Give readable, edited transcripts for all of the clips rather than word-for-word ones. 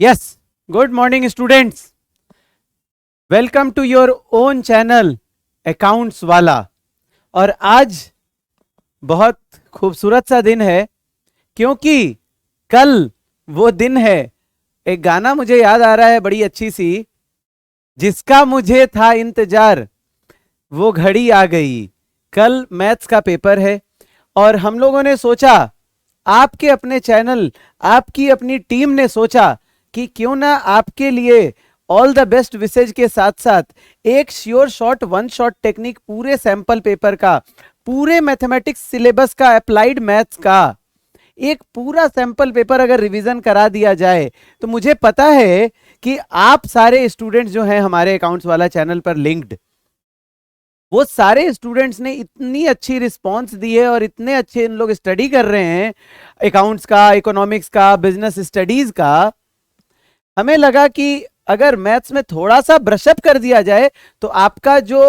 Yes, good morning students. Welcome to your own channel accounts वाला। और आज बहुत खूबसूरत सा दिन है क्योंकि कल वो दिन है। एक गाना मुझे याद आ रहा है बड़ी अच्छी सी, जिसका मुझे था इंतजार वो घड़ी आ गई। कल मैथ्स का पेपर है और हम लोगों ने सोचा, आपके अपने चैनल, आपकी अपनी टीम ने सोचा कि क्यों ना आपके लिए ऑल द बेस्ट विशेज के साथ साथ एक sure shot one shot technique पूरे सैंपल पेपर का, पूरे मैथमेटिक्स सिलेबस का, अप्लाइड मैथ्स का एक पूरा सैंपल पेपर अगर रिवीजन करा दिया जाए तो मुझे पता है कि आप सारे स्टूडेंट्स जो हैं हमारे अकाउंट्स वाला चैनल पर लिंक्ड, वो सारे स्टूडेंट्स ने इतनी अच्छी रिस्पांस दी है और इतने अच्छे इन लोग स्टडी कर रहे हैं अकाउंट्स का, इकोनॉमिक्स का, बिजनेस स्टडीज का। हमें लगा कि अगर मैथ्स में थोड़ा सा ब्रशअप कर दिया जाए तो आपका जो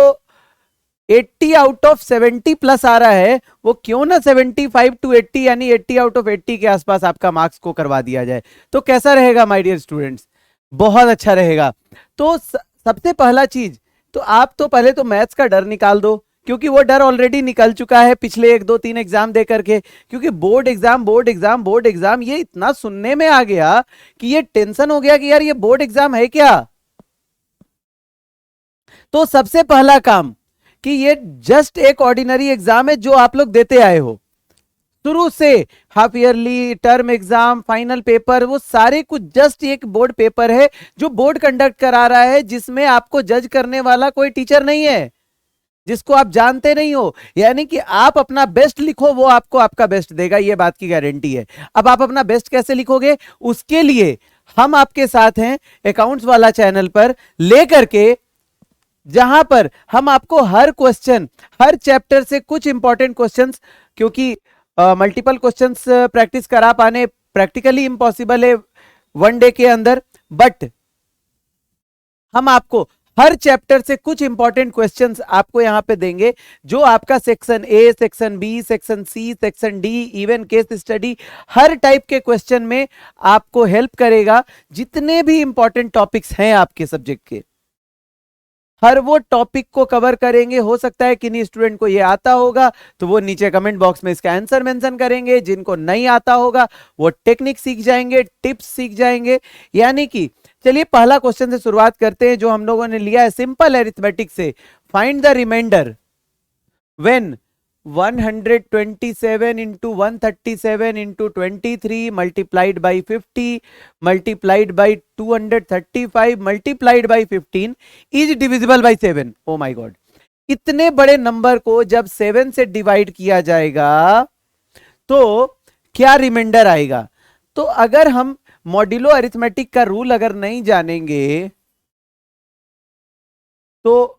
80 आउट ऑफ 70 प्लस आ रहा है वो क्यों ना 75 टू 80 यानी 80 आउट ऑफ 80 के आसपास आपका मार्क्स को करवा दिया जाए। तो कैसा रहेगा माय डियर स्टूडेंट्स? बहुत अच्छा रहेगा। तो सबसे पहला चीज, तो आप तो पहले तो मैथ्स का डर निकाल दो, क्योंकि वो डर ऑलरेडी निकल चुका है पिछले 1 2 3 एग्जाम दे करके। क्योंकि board exam board exam board exam ये इतना सुनने में आ गया कि ये टेंशन हो गया कि यार ये बोर्ड एग्जाम है क्या। तो सबसे पहला काम कि ये जस्ट एक ऑर्डिनरी एग्जाम है जो आप लोग देते आए हो शुरू से, half yearly, term exam, final paper, वो सारे कुछ जस्ट एक बोर्ड पेपर है जो बोर्ड कंडक्ट करा रहा है, जिसमें आपको जज करने वाला कोई टीचर नहीं है, जिसको आप जानते नहीं हो। यानी कि आप अपना बेस्ट लिखो, वो आपको आपका बेस्ट देगा, ये बात की गारंटी है। अब आप अपना बेस्ट कैसे लिखोगे, उसके लिए हम आपके साथ हैं अकाउंट्स वाला चैनल पर लेकर के, जहां पर हम आपको हर क्वेश्चन, हर चैप्टर से कुछ इंपॉर्टेंट क्वेश्चंस, क्योंकि मल्टीपल क्वेश्चंस प्रैक्टिस करा पाने प्रैक्टिकली इम्पॉसिबल है वन डे के अंदर, बट हम आपको हर चैप्टर से कुछ इंपॉर्टेंट क्वेश्चंस आपको यहां पे देंगे, जो आपका section A, section B, section C, section D, even case study, हर टाइप के क्वेश्चन में आपको हेल्प करेगा। जितने भी इंपॉर्टेंट टॉपिक्स हैं आपके सब्जेक्ट के, हर वो टॉपिक को कवर करेंगे। हो सकता है किन्हीं स्टूडेंट को ये आता होगा तो वो नीचे कमेंट बॉक्स में इसका आंसर मेंशन करेंगे, जिनको नहीं आता होगा वो टेक्निक सीख जाएंगे, टिप्स सीख जाएंगे। यानी कि चलिए पहला क्वेश्चन से शुरुआत करते हैं जो हम लोगों ने लिया है सिंपल अरिथमेटिक से। Find the remainder when 127 into 137 into 23 multiplied by 50 multiplied by 235 multiplied by 15 is divisible by 7। oh my god, इतने बड़े नंबर को जब 7 से डिवाइड किया जाएगा तो क्या रिमाइंडर आएगा। तो अगर हम मॉड्यूलो अरिथमेटिक का रूल अगर नहीं जानेंगे तो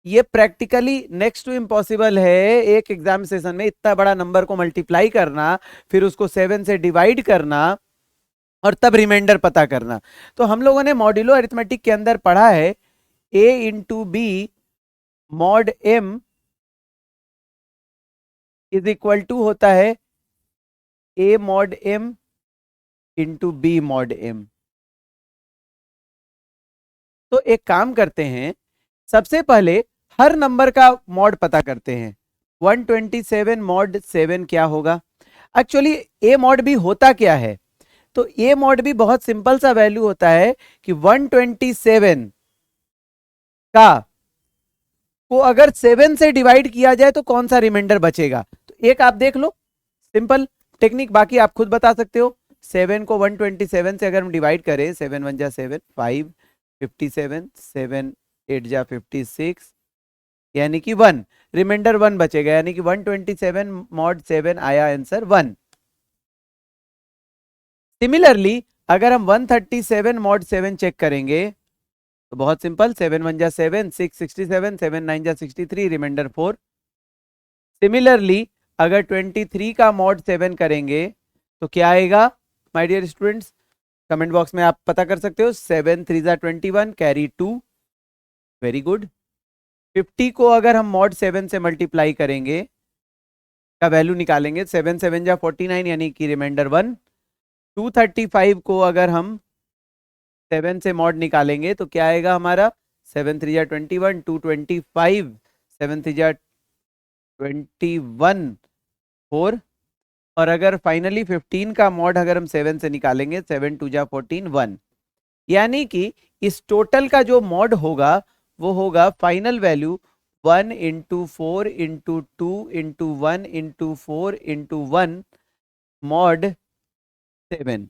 ये प्रैक्टिकली नेक्स्ट टू इम्पॉसिबल है एक एग्जाम सेशन में इतना बड़ा नंबर को मल्टीप्लाई करना, फिर उसको 7 से डिवाइड करना और तब रिमाइंडर पता करना। तो हम लोगों ने मॉड्यूलो अरिथमेटिक के अंदर पढ़ा है a into b mod m is equal to होता है a mod m into b mod m। तो एक काम करते हैं, सबसे पहले हर नंबर का मॉड पता करते हैं। 127 मॉड 7 क्या होगा? एक्चुअली ए मॉड भी होता क्या है? तो ए मॉड भी बहुत सिंपल सा वैल्यू होता है कि 127 का को अगर 7 से डिवाइड किया जाए तो कौन सा रिमाइंडर बचेगा। तो एक आप देख लो, सिंपल टेक्निक, बाकी आप खुद बता सकते हो। 7 को 127 से अगर हम डिवाइड करें, 7 1 जा 7, 5 57, 7 8 जा 56, यानी कि 1, रिमाइंडर 1 बचेगा, यानी कि 127 मॉड 7 आया आंसर 1। सिमिलरली अगर हम 137 मॉड 7 चेक करेंगे तो बहुत सिंपल, 7 1 जा 7, 6 67, 7 9 जा 63, रिमाइंडर 4। सिमिलरली अगर 23 का मॉड 7 करेंगे तो क्या आएगा my dear students? Comment box में आप पता कर सकते हो। 7 3 जा 21, कैरी 2, वेरी गुड। 50 को अगर हम मॉड 7 से मल्टीप्लाई करेंगे का वैल्यू निकालेंगे, 7 7 जा 49 यानी कि रिमाइंडर 1। 235 को अगर हम 7 से मॉड निकालेंगे तो क्या आएगा हमारा, 7 3 21, 2 25, 7 3 21 4, और अगर फाइनली 15 का मॉड अगर हम 7 से निकालेंगे, 7 2 14 1, यानी कि इस टोटल का जो मॉड होगा वो होगा final value 1 into 4 into 2 into 1 into 4 into 1 mod 7,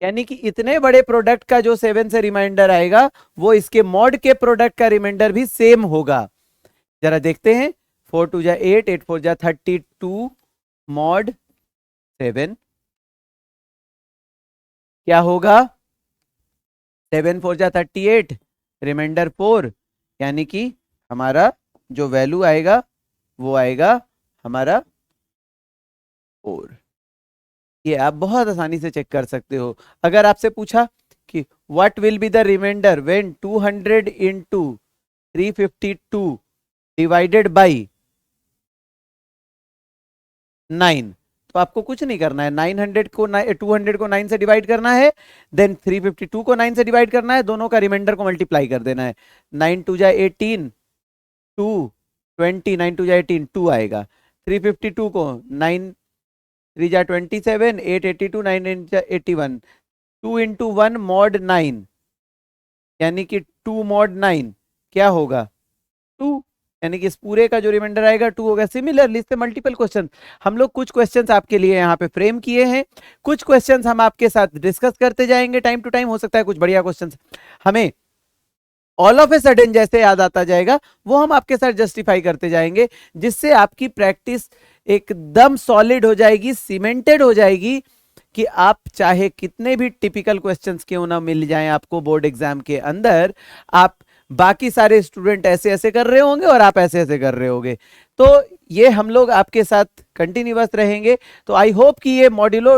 यानी कि इतने बड़े प्रोडक्ट का जो 7 से रिमाइंडर आएगा वो इसके मॉड के प्रोडक्ट का रिमाइंडर भी सेम होगा। जरा देखते हैं, 4 2 8, 8 4 32 मॉड 7 क्या होगा, 7 4 38, रिमाइंडर 4, यानी कि हमारा जो वैल्यू आएगा वो आएगा हमारा 4। ये आप बहुत आसानी से चेक कर सकते हो। अगर आपसे पूछा कि what will be the remainder when 200 into 352 divided by 9, तो आपको कुछ नहीं करना है, 200 को 9 से डिवाइड करना है, देन 352 को 9 से डिवाइड करना है, दोनों का रिमाइंडर को मल्टीप्लाई कर देना है। 9 2 18, 2 20, 9 2 18, 2 आएगा। 352 को 9 3 27, 8 82, 9 81, 2 इंटू 1 मॉड 9, यानी कि 2 मॉड 9 क्या होगा, 2, यानी कि इस पूरे का जो रिमाइंडर आएगा 2 होगा। सिमिलरली इससे मल्टीपल क्वेश्चन, हम लोग कुछ क्वेश्चंस आपके लिए यहाँ पे फ्रेम किए हैं, कुछ क्वेश्चंस हम आपके साथ डिस्कस करते जाएंगे टाइम टू टाइम। हो सकता है कुछ बढ़िया क्वेश्चंस हमें ऑल ऑफ ए सडन जैसे याद आता जाएगा, वो हम आपके साथ जस्टिफाई करते जाएंगे, जिससे आपकी प्रैक्टिस एकदम सॉलिड हो जाएगी, सीमेंटेड हो जाएगी, कि आप चाहे कितने भी टिपिकल क्वेश्चंस क्यों ना मिल जाएं आपको बोर्ड एग्जाम के अंदर, आप बाकी सारे स्टूडेंट ऐसे ऐसे कर रहे होंगे और आप ऐसे ऐसे कर रहे होंगे, तो ये हम लोग आपके साथ कंटिन्यूअस रहेंगे। तो आई होप कि ये मॉड्यूलो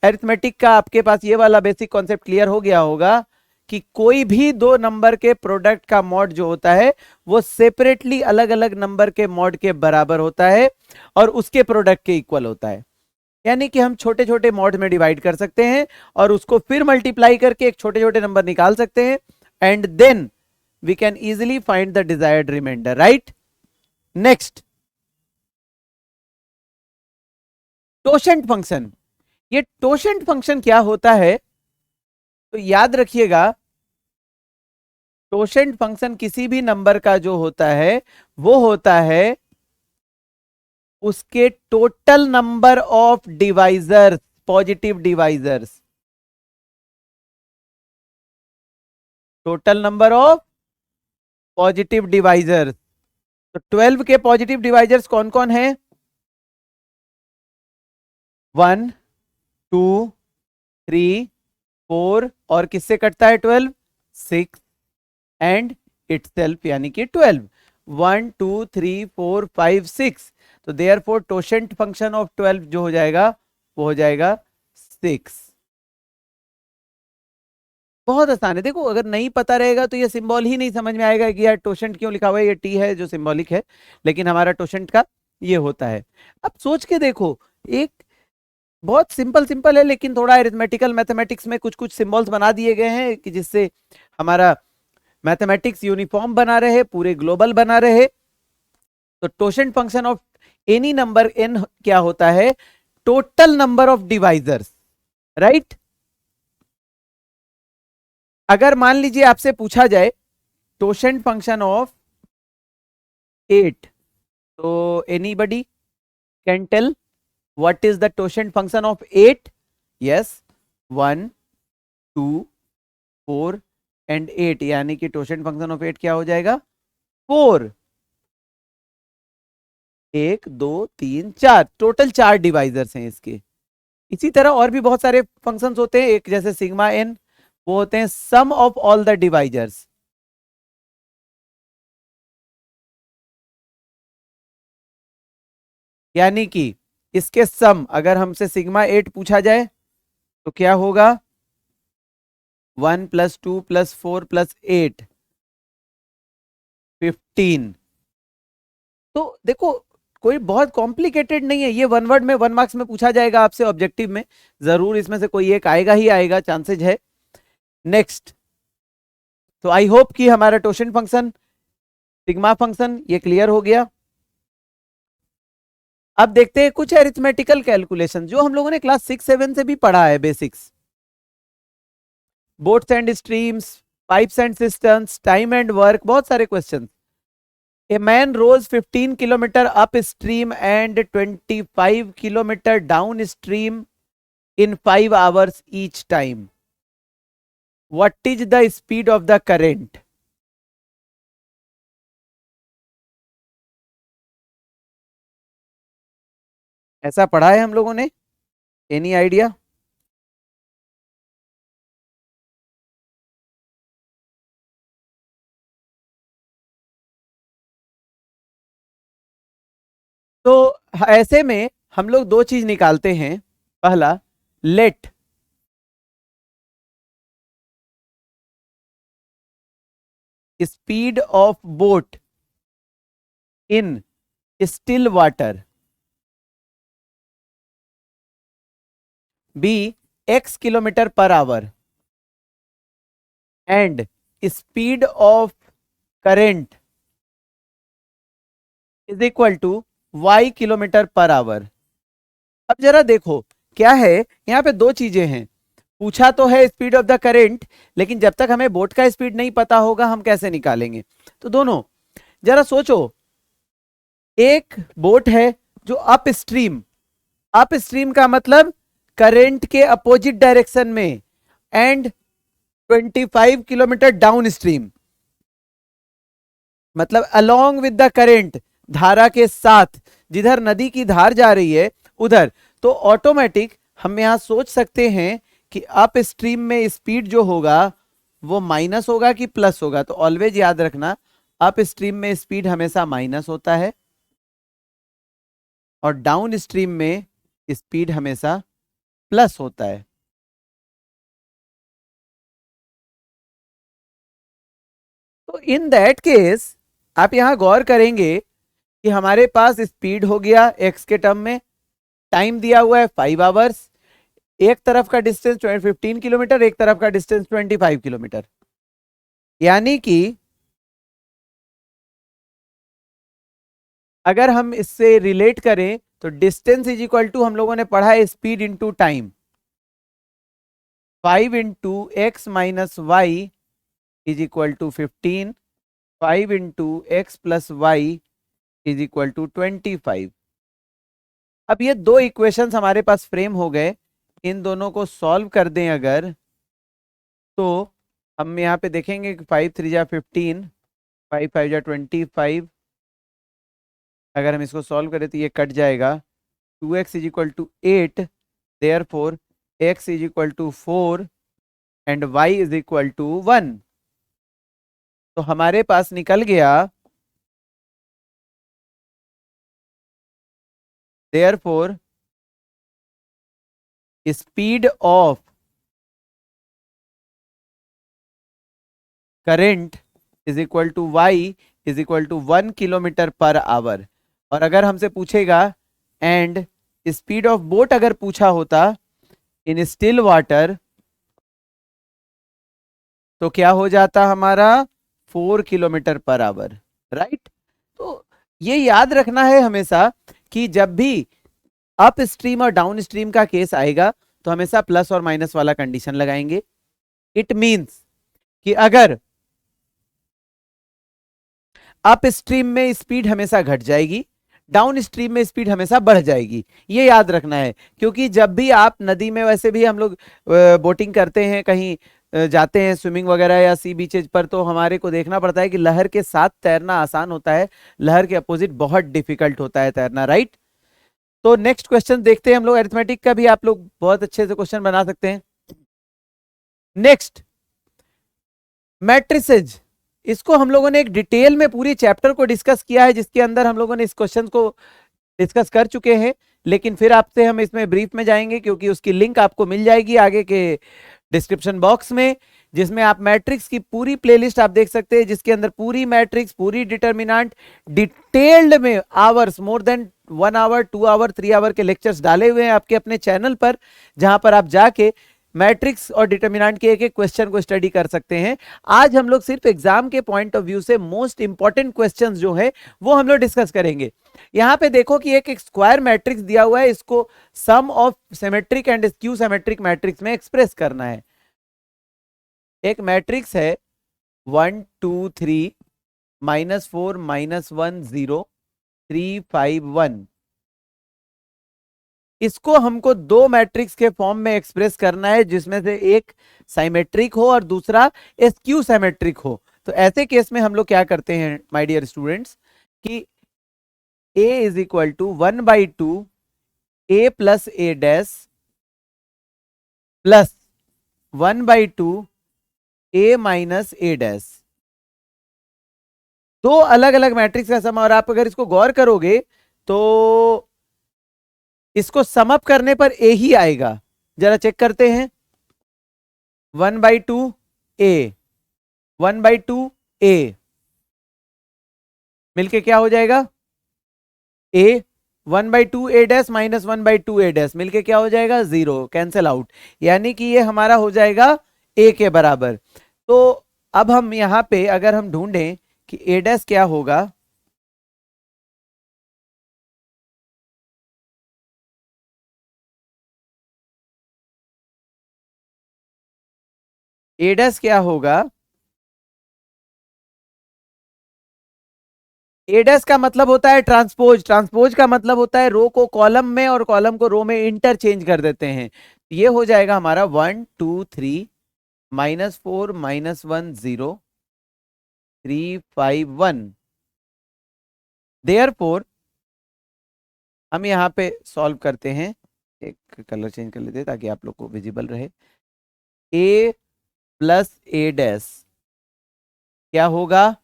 अरिथमेटिक का आपके पास ये वाला बेसिक कॉन्सेप्ट क्लियर हो गया होगा कि कोई भी दो नंबर के प्रोडक्ट का मॉड जो होता है वो सेपरेटली अलग अलग नंबर के मॉड के बराबर होता है और उसके प्रोडक्ट के इक्वल होता है। यानी कि हम छोटे छोटे मॉड में डिवाइड कर सकते हैं और उसको फिर मल्टीप्लाई करके एक छोटे छोटे नंबर निकाल सकते हैं, and then we can easily find the desired remainder, right. Next, totient function. ये टोशेंट फंक्शन क्या होता है, तो याद रखिएगा, टोशेंट फंक्शन किसी भी नंबर का जो होता है वो होता है उसके total number of divisors, positive divisors, total number of positive divisors. तो 12 के पॉजिटिव डिवाइजर्स कौन कौन है, 1 2 3 4, और किससे कटता है 12, 6 एंड इटसेल्फ, यानी कि 12, 1 2 3 4 5 6। तो देयरफॉर टोशेंट फंक्शन ऑफ 12 जो हो जाएगा वो हो जाएगा 6। बहुत आसान है, देखो अगर नहीं पता रहेगा तो ये सिंबल ही नहीं समझ में आएगा कि यार टोशेंट क्यों लिखा हुआ है, ये टी है जो सिंबॉलिक है, लेकिन हमारा टोशेंट का ये होता है। अब सोच के देखो, एक बहुत सिंपल सिंपल है लेकिन थोड़ा अरिथमेटिकल मैथमेटिक्स में कुछ कुछ सिंबल्स बना दिए गए हैं कि जिससे हमारा मैथमेटिक्स यूनिफॉर्म बना रहे, पूरे ग्लोबल बना रहे। तो totient function of any number n क्या होता है, total number of divisors, right. अगर मान लीजिए आपसे पूछा जाए टोशेंट फंक्शन ऑफ 8, तो anybody can tell what is the totient function of 8? Yes, 1 2 4 and 8, यानी कि टोशेंट फंक्शन ऑफ 8 क्या हो जाएगा, 4, 1 2 3 4, टोटल 4 डिवाइजर्स हैं इसके। इसी तरह और भी बहुत सारे फंक्शंस होते हैं, एक जैसे सिग्मा एन, वो होते हैं सम ऑफ ऑल द डिवाइजर्स, यानी कि इसके सम, अगर हमसे सिग्मा 8 पूछा जाए तो क्या होगा, 1 + 2 + 4 + 8 15। तो देखो कोई बहुत कॉम्प्लिकेटेड नहीं है, ये वन वर्ड में 1 मार्क्स में पूछा जाएगा आपसे ऑब्जेक्टिव में, जरूर इसमें से कोई एक आएगा ही आएगा, चांसेज है। नेक्स्ट, तो आई होप कि हमारा टोशन फंक्शन, सिग्मा फंक्शन ये क्लियर हो गया। अब देखते हैं कुछ अरिथमेटिकल कैलकुलेशन जो हम लोगों ने क्लास 6-7 से भी पढ़ा है, basics. Boats and streams, pipes and systems, time and work, बहुत सारे क्वेश्चन। A man rows 15 kilometre up stream and 25 kilometre down stream in 5 hours each time. What is the speed of the current? ऐसा पढ़ा है हम लोगों ने? Any idea? तो ऐसे में हम लोग दो चीज निकालते हैं। पहला, let speed of boat in still water be x kilometre per hour and speed of current is equal to y kilometre per hour. अब जरा देखो क्या है, यहां पे दो चीजें हैं। पूछा तो है स्पीड ऑफ द करंट, लेकिन जब तक हमें बोट का स्पीड नहीं पता होगा हम कैसे निकालेंगे? तो दोनों जरा सोचो, एक बोट है जो अप स्ट्रीम का मतलब करंट के अपोजिट डायरेक्शन में, एंड 25 किलोमीटर डाउन स्ट्रीम मतलब अलोंग विद द करंट, धारा के साथ, जिधर नदी की धार जा रही है उधर। तो ऑटोमेटिक हम यहां सोच सकते हैं कि अप स्ट्रीम में स्पीड जो होगा वो माइनस होगा कि प्लस होगा। तो ऑलवेज याद रखना, अप स्ट्रीम में स्पीड हमेशा माइनस होता है और डाउन स्ट्रीम में स्पीड हमेशा प्लस होता है। तो इन दैट केस आप यहां गौर करेंगे कि हमारे पास स्पीड हो गया एक्स के टर्म में, टाइम दिया हुआ है 5 आवर्स, एक तरफ का डिस्टेंस 15 किलोमीटर, एक तरफ का डिस्टेंस 25 किलोमीटर, यानी कि अगर हम इससे रिलेट करें तो डिस्टेंस इज इक्वल टू, हम लोगों ने पढ़ा है speed into time, 5 into x minus y is equal to 15, 5 into x plus y is equal to 25। अब ये दो इक्वेशंस हमारे पास फ्रेम हो गए, इन दोनों को सॉल्व कर दें अगर, तो हम यहाँ पे देखेंगे कि 5 3 जा 15, 5 5 जा 25, अगर हम इसको सॉल्व करें तो ये कट जाएगा। 2x is equal to 8, therefore x is equal to 4 and y is equal to 1। तो हमारे पास निकल गया, therefore speed of current is equal to y is equal to 1 kilometre per hour. और अगर हमसे पूछेगा एंड स्पीड ऑफ बोट अगर पूछा होता इन स्टिल वाटर, तो क्या हो जाता हमारा 4 किलोमीटर पर आवर, राइट। तो ये याद रखना है हमेशा कि जब भी अप स्ट्रीम और डाउन स्ट्रीम का केस आएगा तो हमेशा प्लस और माइनस वाला कंडीशन लगाएंगे। इट मींस कि अगर अप स्ट्रीम में स्पीड हमेशा घट जाएगी, डाउन स्ट्रीम में स्पीड हमेशा बढ़ जाएगी, ये याद रखना है। क्योंकि जब भी आप नदी में, वैसे भी हम लोग बोटिंग करते हैं, कहीं जाते हैं स्विमिंग वगैरह या सी बीचेज पर, तो हमारे को देखना पड़ता है कि लहर के साथ तैरना आसान होता है, लहर के अपोजिट बहुत डिफिकल्ट होता है तैरना, राइट। तो नेक्स्ट क्वेश्चन देखते हैं हम लोग, अरिथमेटिक का भी आप लोग बहुत अच्छे से क्वेश्चन बना सकते हैं। नेक्स्ट, मैट्रिसेज, इसको हम लोगों ने एक डिटेल में पूरी चैप्टर को डिस्कस किया है, जिसके अंदर हम लोगों ने इस क्वेश्चन को डिस्कस कर चुके हैं, लेकिन फिर आपसे हम इसमें ब्रीफ में जाएंगे, क्योंकि उसकी लिंक आपको मिल जाएगी आगे के डिस्क्रिप्शन बॉक्स में, जिसमें आप मैट्रिक्स की पूरी प्लेलिस्ट आप देख सकते हैं, जिसके अंदर पूरी मैट्रिक्स, पूरी डिटर्मिनेंट डिटेल्ड में hours, more than 1 hour 2 hour 3 hour के लेक्चर्स डाले हुए हैं आपके अपने चैनल पर, जहां पर आप जाके मैट्रिक्स और डिटर्मिनेंट के एक एक क्वेश्चन को स्टडी कर सकते हैं। आज हम लोग सिर्फ एग्जाम के पॉइंट ऑफ व्यू से मोस्ट इंपॉर्टेंट क्वेश्चंस जो है वो हम लोग डिस्कस करेंगे। यहां पे देखो कि एक स्क्वायर मैट्रिक्स दिया हुआ है, इसको sum of symmetric and skew symmetric matrix में एक्सप्रेस करना है। एक मैट्रिक्स है 1 2 3 -4 -1 0 3 5 1। इसको हमको दो मैट्रिक्स के फॉर्म में एक्सप्रेस करना है, जिसमें से एक साइमेट्रिक हो और दूसरा स्क्यू साइमेट्रिक हो। तो ऐसे केस में हम लोग क्या करते हैं माय डियर स्टूडेंट्स कि a is equal to 1/2 a plus a dash plus 1/2 a minus a dash. दो अलग अलग मैट्रिक्स का सम, और आप अगर इसको गौर करोगे तो इसको समअप करने पर ए ही आएगा। जरा चेक करते हैं। 1/2 a 1/2 a मिलके क्या हो जाएगा a 1/2 a dash minus 1/2 a dash मिलके क्या हो जाएगा 0, कैंसिल आउट। यानी कि ये हमारा हो जाएगा a के बराबर। तो अब हम यहां पे अगर हम ढूंढें कि a डैश क्या होगा, a डैश क्या होगा, ए डैश का मतलब होता है ट्रांसपोज। ट्रांसपोज का मतलब होता है रो को कॉलम में और कॉलम को रो में इंटरचेंज कर देते हैं। ये हो जाएगा हमारा 1 2 3 -4 -1 0 3 5 1। देयरफॉर हम यहाँ पे सॉल्व करते हैं। एक कलर चेंज कर लेते हैं ताकि आप लोग को विजिबल रहे। a प्लस a डैश क्या होगा,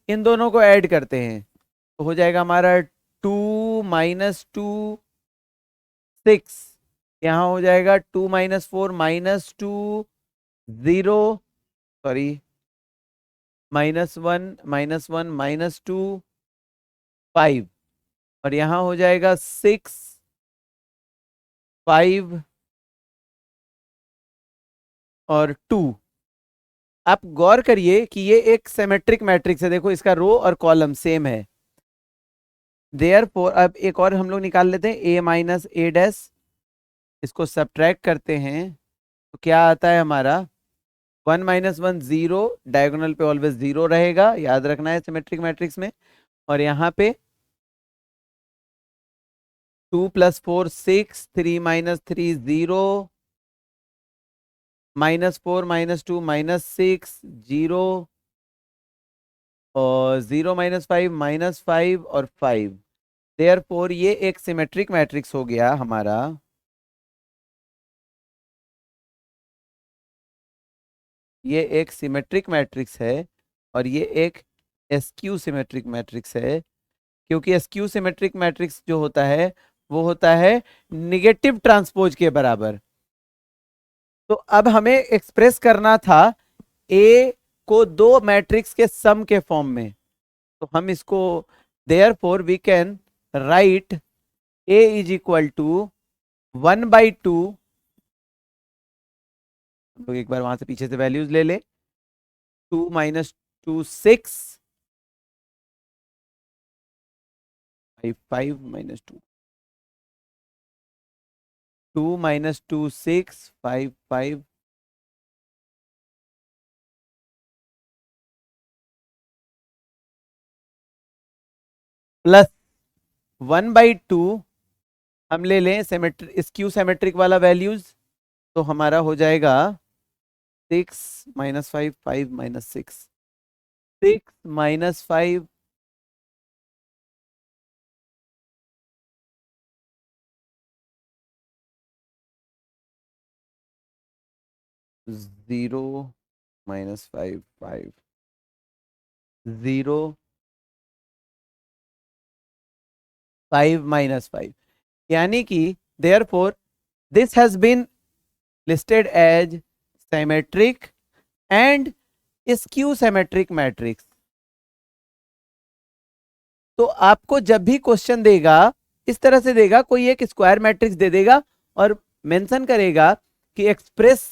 इन दोनों को ऐड करते हैं तो हो जाएगा हमारा 2 -2 6। यहाँ हो जाएगा 2 -4 -2 0 सॉरी -1 -2 5। और यहाँ हो जाएगा 6 5 और 2। आप गौर करिए कि ये एक सिमेट्रिक मैट्रिक्स है। देखो इसका रो और कॉलम सेम है। देयरफॉर अब एक और हम लोग निकाल लेते हैं a माइनस a डैश। इसको सब्ट्रैक्ट करते हैं तो क्या आता है हमारा 1 -1 0, डायगोनल पे ऑलवेज 0 रहेगा, याद रखना है सिमेट्रिक मैट्रिक्स में। और यहाँ पे 2 + 4 6 3 -3 0 -4 -2 -6 0 और 0 -5 -5 और 5। देयरफॉर ये एक सिमेट्रिक मैट्रिक्स हो गया हमारा। ये एक सिमेट्रिक मैट्रिक्स है और ये एक एस्क्यू सिमेट्रिक मैट्रिक्स है, क्योंकि एस्क्यू सिमेट्रिक मैट्रिक्स जो होता है वो होता है निगेटिव ट्रांसपोज के बराबर। तो अब हमें एक्सप्रेस करना था ए को दो मैट्रिक्स के सम के फॉर्म में। तो हम इसको therefore we can write a is equal to 1/2। तो एक बार वहां से पीछे से वैल्यूज ले ले। 2 -2 6 5 -2 2 -2 6 5 5 प्लस 1/2 हम ले लें सिमेट्रिक स्क्यू सिमेट्रिक वाला वैल्यूज। तो हमारा हो जाएगा 6 -5 5 -6 6 -5 0 -5 5 0 5 -5। यानी कि therefore this has been listed as symmetric and skew symmetric matrix. तो आपको जब भी क्वेश्चन देगा इस तरह से देगा, कोई एक स्क्वायर मैट्रिक्स दे देगा और मेंशन करेगा कि express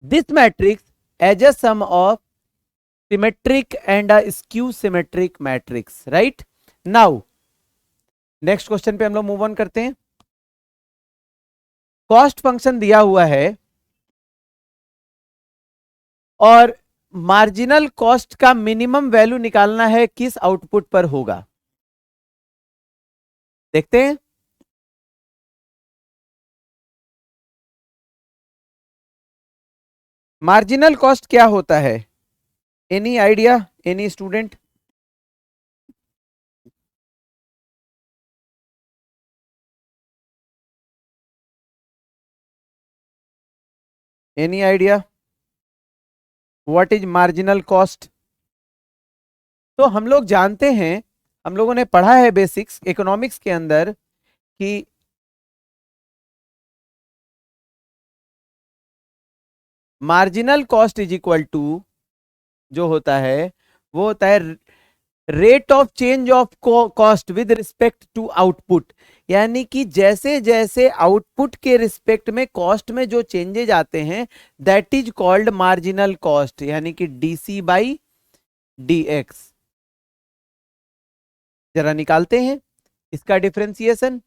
this matrix as a sum of symmetric and a skew symmetric matrix, right. Now next question पे हम लोग मूव ऑन करते हैं। कॉस्ट फंक्शन दिया हुआ है और मार्जिनल कॉस्ट का मिनिमम वैल्यू निकालना है, किस आउटपुट पर होगा, देखते हैं। मार्जिनल कॉस्ट क्या होता है, any idea, any student? Any idea what is marginal cost? तो हम लोग जानते हैं, हम लोगों ने पढ़ा है बेसिक्स इकोनॉमिक्स के अंदर कि marginal cost is equal to जो होता है वो होता है rate of change of cost with respect to output. यानी कि जैसे जैसे आउटपुट के रिस्पेक्ट में कॉस्ट में जो चेंजेज आते हैं that is called marginal cost, यानी कि डीसी बाई डीएक्स। जरा निकालते हैं इसका डिफरेंशिएशन।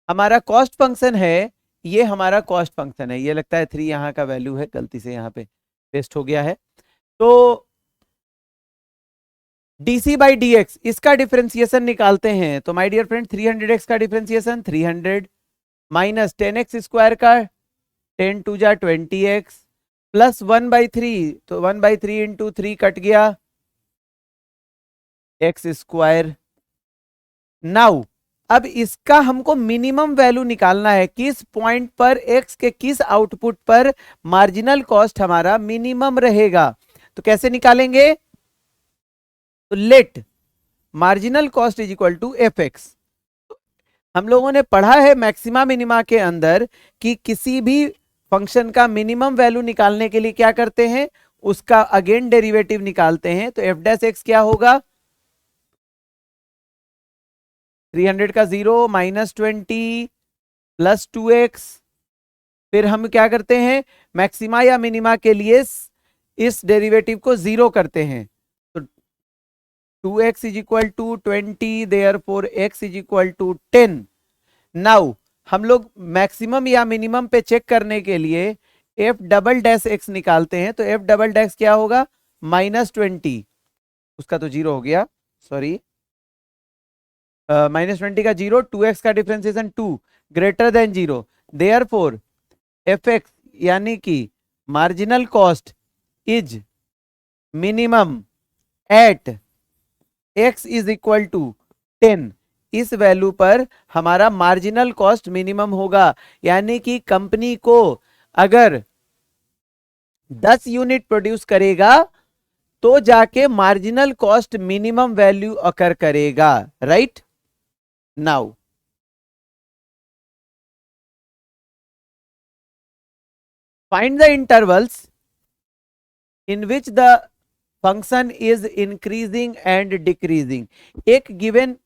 हमारा कॉस्ट फंक्शन है, ये हमारा कॉस्ट फंक्शन है, ये लगता है 3 यहाँ का वैल्यू है, गलती से यहाँ पे पेस्ट हो गया है। तो डीसी बाई डी एक्स, इसका डिफरेंशिएशन निकालते हैं। तो माय डियर फ्रेंड 300x का डिफरेंशिएशन 300 माइनस 10x स्क्वायर का 10 टू जा 20x प्लस 1/3, तो 1/3 इंटू 3 कट गया x स्क्वायर। नाउ अब इसका हमको मिनिमम वैल्यू निकालना है, किस पॉइंट पर x के किस आउटपुट पर मार्जिनल कॉस्ट हमारा मिनिमम रहेगा। तो कैसे निकालेंगे, तो let marginal cost is equal to F X. हम लोगों ने पढ़ा है मैक्सिमा मिनिमा के अंदर कि किसी भी फंक्शन का मिनिमम वैल्यू निकालने के लिए क्या करते हैं, उसका अगेन डेरिवेटिव निकालते हैं। तो एफ डैश एक्स क्या होगा, 300 का 0 माइनस 20 प्लस 2x। फिर हम क्या करते हैं, मैक्सिमा या मिनिमा के लिए इस डेरिवेटिव को 0 करते हैं। तो 2x is equal to 20, therefore x is equal to 10। Now हम लोग मैक्सिमम या मिनिमम पे चेक करने के लिए एफ डबल डैश एक्स निकालते हैं। तो एफ डबल डैश क्या होगा, -20, उसका तो 0 हो गया, सॉरी, -20 का 0, 2x का differentiation 2 greater than 0, therefore f x यानी कि marginal cost is minimum at x is equal to 10। इस वैल्यू पर हमारा मार्जिनल कॉस्ट मिनिमम होगा। यानी कि कंपनी को अगर 10 यूनिट प्रोड्यूस करेगा तो जाके मार्जिनल कॉस्ट मिनिमम वैल्यू अकर करेगा, right. Now find the intervals in which the function is increasing and decreasing. एक गिवन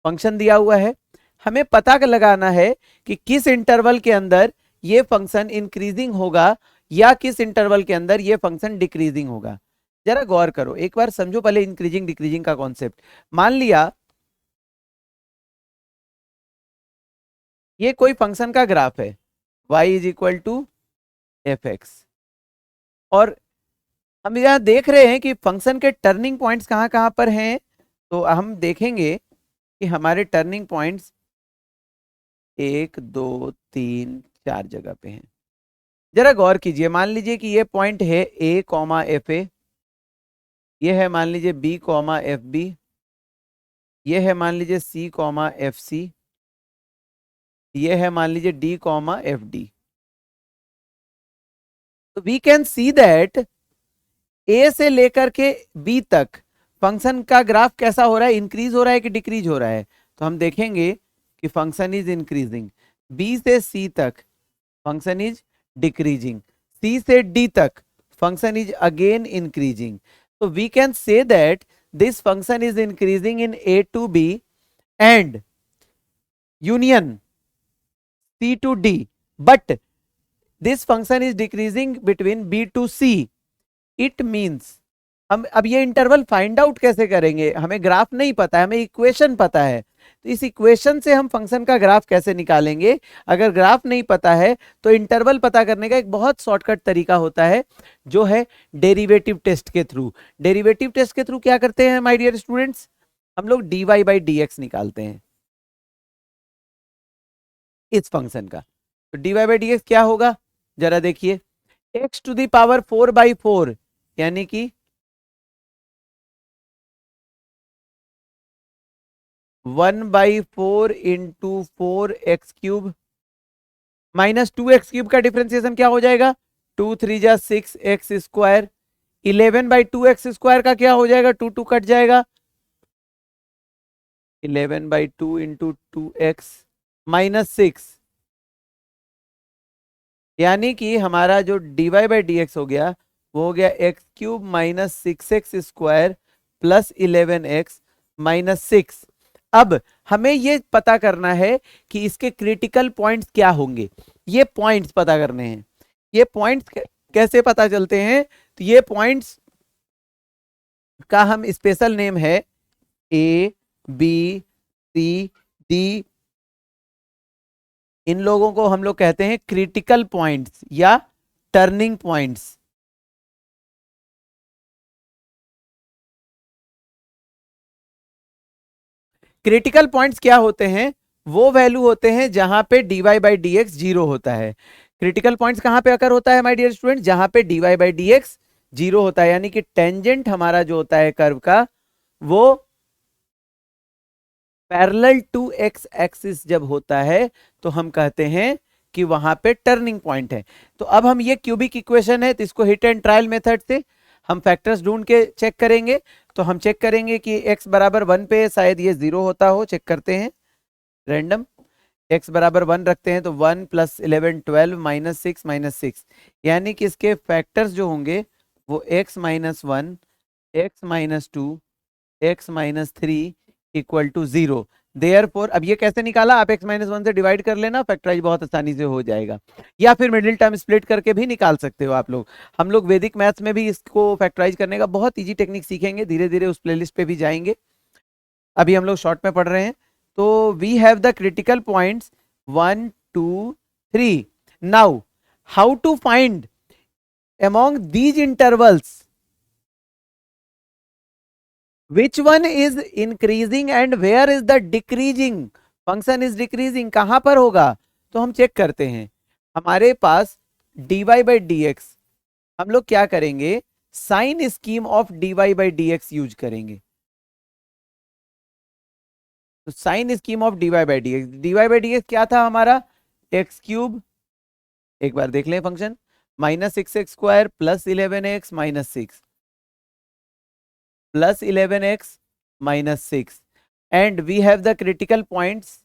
फंक्शन दिया हुआ है, हमें पता लगाना है कि किस इंटरवल के अंदर ये फंक्शन इंक्रीजिंग होगा या किस इंटरवल के अंदर ये फंक्शन डिक्रीजिंग होगा। जरा गौर करो, एक बार समझो पहले इंक्रीजिंग डिक्रीजिंग का कॉन्सेप्ट। मान लिया ये कोई फंक्शन का ग्राफ है, y is equal to F x, और हम यहां देख रहे हैं कि फंक्शन के टर्निंग पॉइंट्स कहां कहां पर हैं। तो हम देखेंगे कि हमारे टर्निंग पॉइंट्स 1 2 3 4 जगह पे हैं। जरा गौर कीजिए, मान लीजिए कि ये पॉइंट है ए कॉमा एफ ए, ये है मान लीजिए बी कॉमा एफ बी, ये है मान लीजिए सी कॉमा एफ सी, ये है मान लीजिए डी कॉमा एफ डी। तो we can see that a से लेकर के बी तक फंक्शन का ग्राफ कैसा हो रहा है, इंक्रीज हो रहा है कि डिक्रीज हो रहा है। तो हम देखेंगे कि फंक्शन इज इंक्रीजिंग। बी से सी तक फंक्शन इज डिक्रीजिंग, सी से डी तक फंक्शन इज अगेन इंक्रीजिंग। तो we can say that this function is increasing in a to b and union C to D, but this function is decreasing between B to C. It means हम अब ये interval find out कैसे करेंगे, हमें graph नहीं पता है, हमें इक्वेशन पता है, तो इस इक्वेशन से हम फंक्शन का ग्राफ कैसे निकालेंगे। अगर ग्राफ नहीं पता है तो इंटरवल पता करने का एक बहुत शॉर्टकट तरीका होता है, जो है डेरिवेटिव टेस्ट के थ्रू। डेरिवेटिव टेस्ट के थ्रू क्या करते हैं माय डियर स्टूडेंट्स, हम लोग dy बाई डी एक्स निकालते हैं इस फंक्शन का। तो dy बाई डी एक्स क्या होगा, जरा देखिए, x टू दी पावर 4/4 यानी कि 1/4 इंटू 4x³ माइनस 2x³ का डिफरेंशिएशन क्या हो जाएगा, 2 3 जा 6x²। 11/2x² का क्या हो जाएगा, 2 2 कट जाएगा, 11/2 इंटू 2x माइनस 6, यानी कि हमारा जो dy बाई डी एक्स हो गया वो हो गया x³ minus 6x² plus 11x minus 6। अब हमें ये पता करना है कि इसके क्रिटिकल पॉइंट्स क्या होंगे, ये पॉइंट्स पता करने हैं। ये पॉइंट्स कैसे पता चलते हैं, तो ये पॉइंट्स का हम स्पेशल नेम है A B C D, इन लोगों को हम लोग कहते हैं क्रिटिकल पॉइंट्स या टर्निंग पॉइंट्स। क्रिटिकल पॉइंट्स क्या होते हैं, वो वैल्यू होते हैं जहां पे dy by d x zero होता है। क्रिटिकल पॉइंट्स कहां पे अकर होता है माय डियर स्टूडेंट, जहां पे dy by d x zero होता है, यानी कि टेंजेंट हमारा जो होता है कर्व का वो पैरेलल टू एक्स एक्सिस जब होता है तो हम कहते हैं कि वहां पे टर्निंग पॉइंट है। तो अब हम ये क्यूबिक इक्वेशन है तो इसको हिट एंड ट्रायल मेथड से हम फैक्टर्स ढूंढ के चेक करेंगे। तो हम चेक करेंगे कि x बराबर 1 पे शायद ये 0 होता हो, चेक करते हैं रैंडम। x बराबर 1 रखते हैं तो 1 प्लस 11 12 माइनस 6 यानी कि इसके फैक्टर्स जो होंगे वो x minus 1 x minus 2 x minus 3 equal to 0। Therefore अब ये कैसे निकाला, आप x माइनस 1 से डिवाइड कर लेना, फैक्टराइज बहुत आसानी से हो जाएगा, या फिर मिडिल टर्म स्प्लिट करके भी निकाल सकते हो आप लोग। हम लोग वैदिक मैथ्स में भी इसको फैक्टराइज करने का बहुत इजी टेक्निक सीखेंगे, धीरे धीरे उस प्लेलिस्ट पे भी जाएंगे, अभी हम लोग शॉर्ट में पढ़ रहे हैं। तो we have the critical points 1 2 3। Now how to find among these intervals which one is increasing and where is the decreasing function is decreasing, कहां पर होगा। तो हम चेक करते हैं, हमारे पास dy बाई डी एक्स, हम लोग क्या करेंगे, sign scheme of dy by d x use करेंगे। तो sign scheme of dy by d x, dy by d x क्या था हमारा, x³, एक बार देख लें function, minus 6x² plus 11x minus 6 plus 11x minus 6 and we have the critical points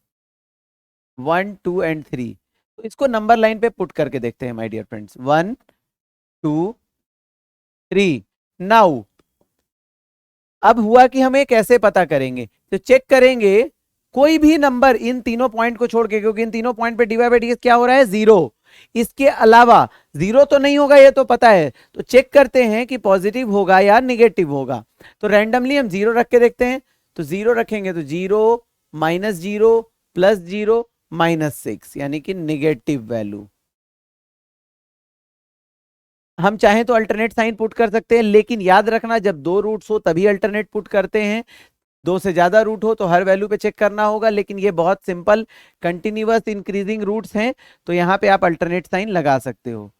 1 2 and 3। तो इसको नंबर लाइन पे पुट करके देखते हैं माय डियर फ्रेंड्स, 1 2 3। नाउ अब हुआ कि हम ये कैसे पता करेंगे, तो चेक करेंगे कोई भी नंबर इन तीनों पॉइंट को छोड़ के, क्योंकि इन तीनों पॉइंट पे dy बाई डी एक्स क्या हो रहा है, 0, इसके अलावा 0 तो नहीं होगा ये तो पता है। तो चेक करते हैं कि पॉजिटिव होगा या निगेटिव होगा। तो रैंडमली हम 0 रख के देखते हैं, तो 0 रखेंगे तो 0 माइनस 0 प्लस 0 माइनस 6 यानी कि निगेटिव वैल्यू। हम चाहें तो अल्टरनेट साइन पुट कर सकते हैं, लेकिन याद रखना जब 2 रूट्स हो तभी अल्टरनेट पुट करते हैं, 2 से ज्यादा रूट हो तो हर वैल्यू पे चेक करना होगा। लेकिन ये बहुत सिंपल कंटिन्यूअस इंक्रीजिंग रूट्स हैं तो यहाँ पे आप अल्टरनेट साइन लगा सकते हो,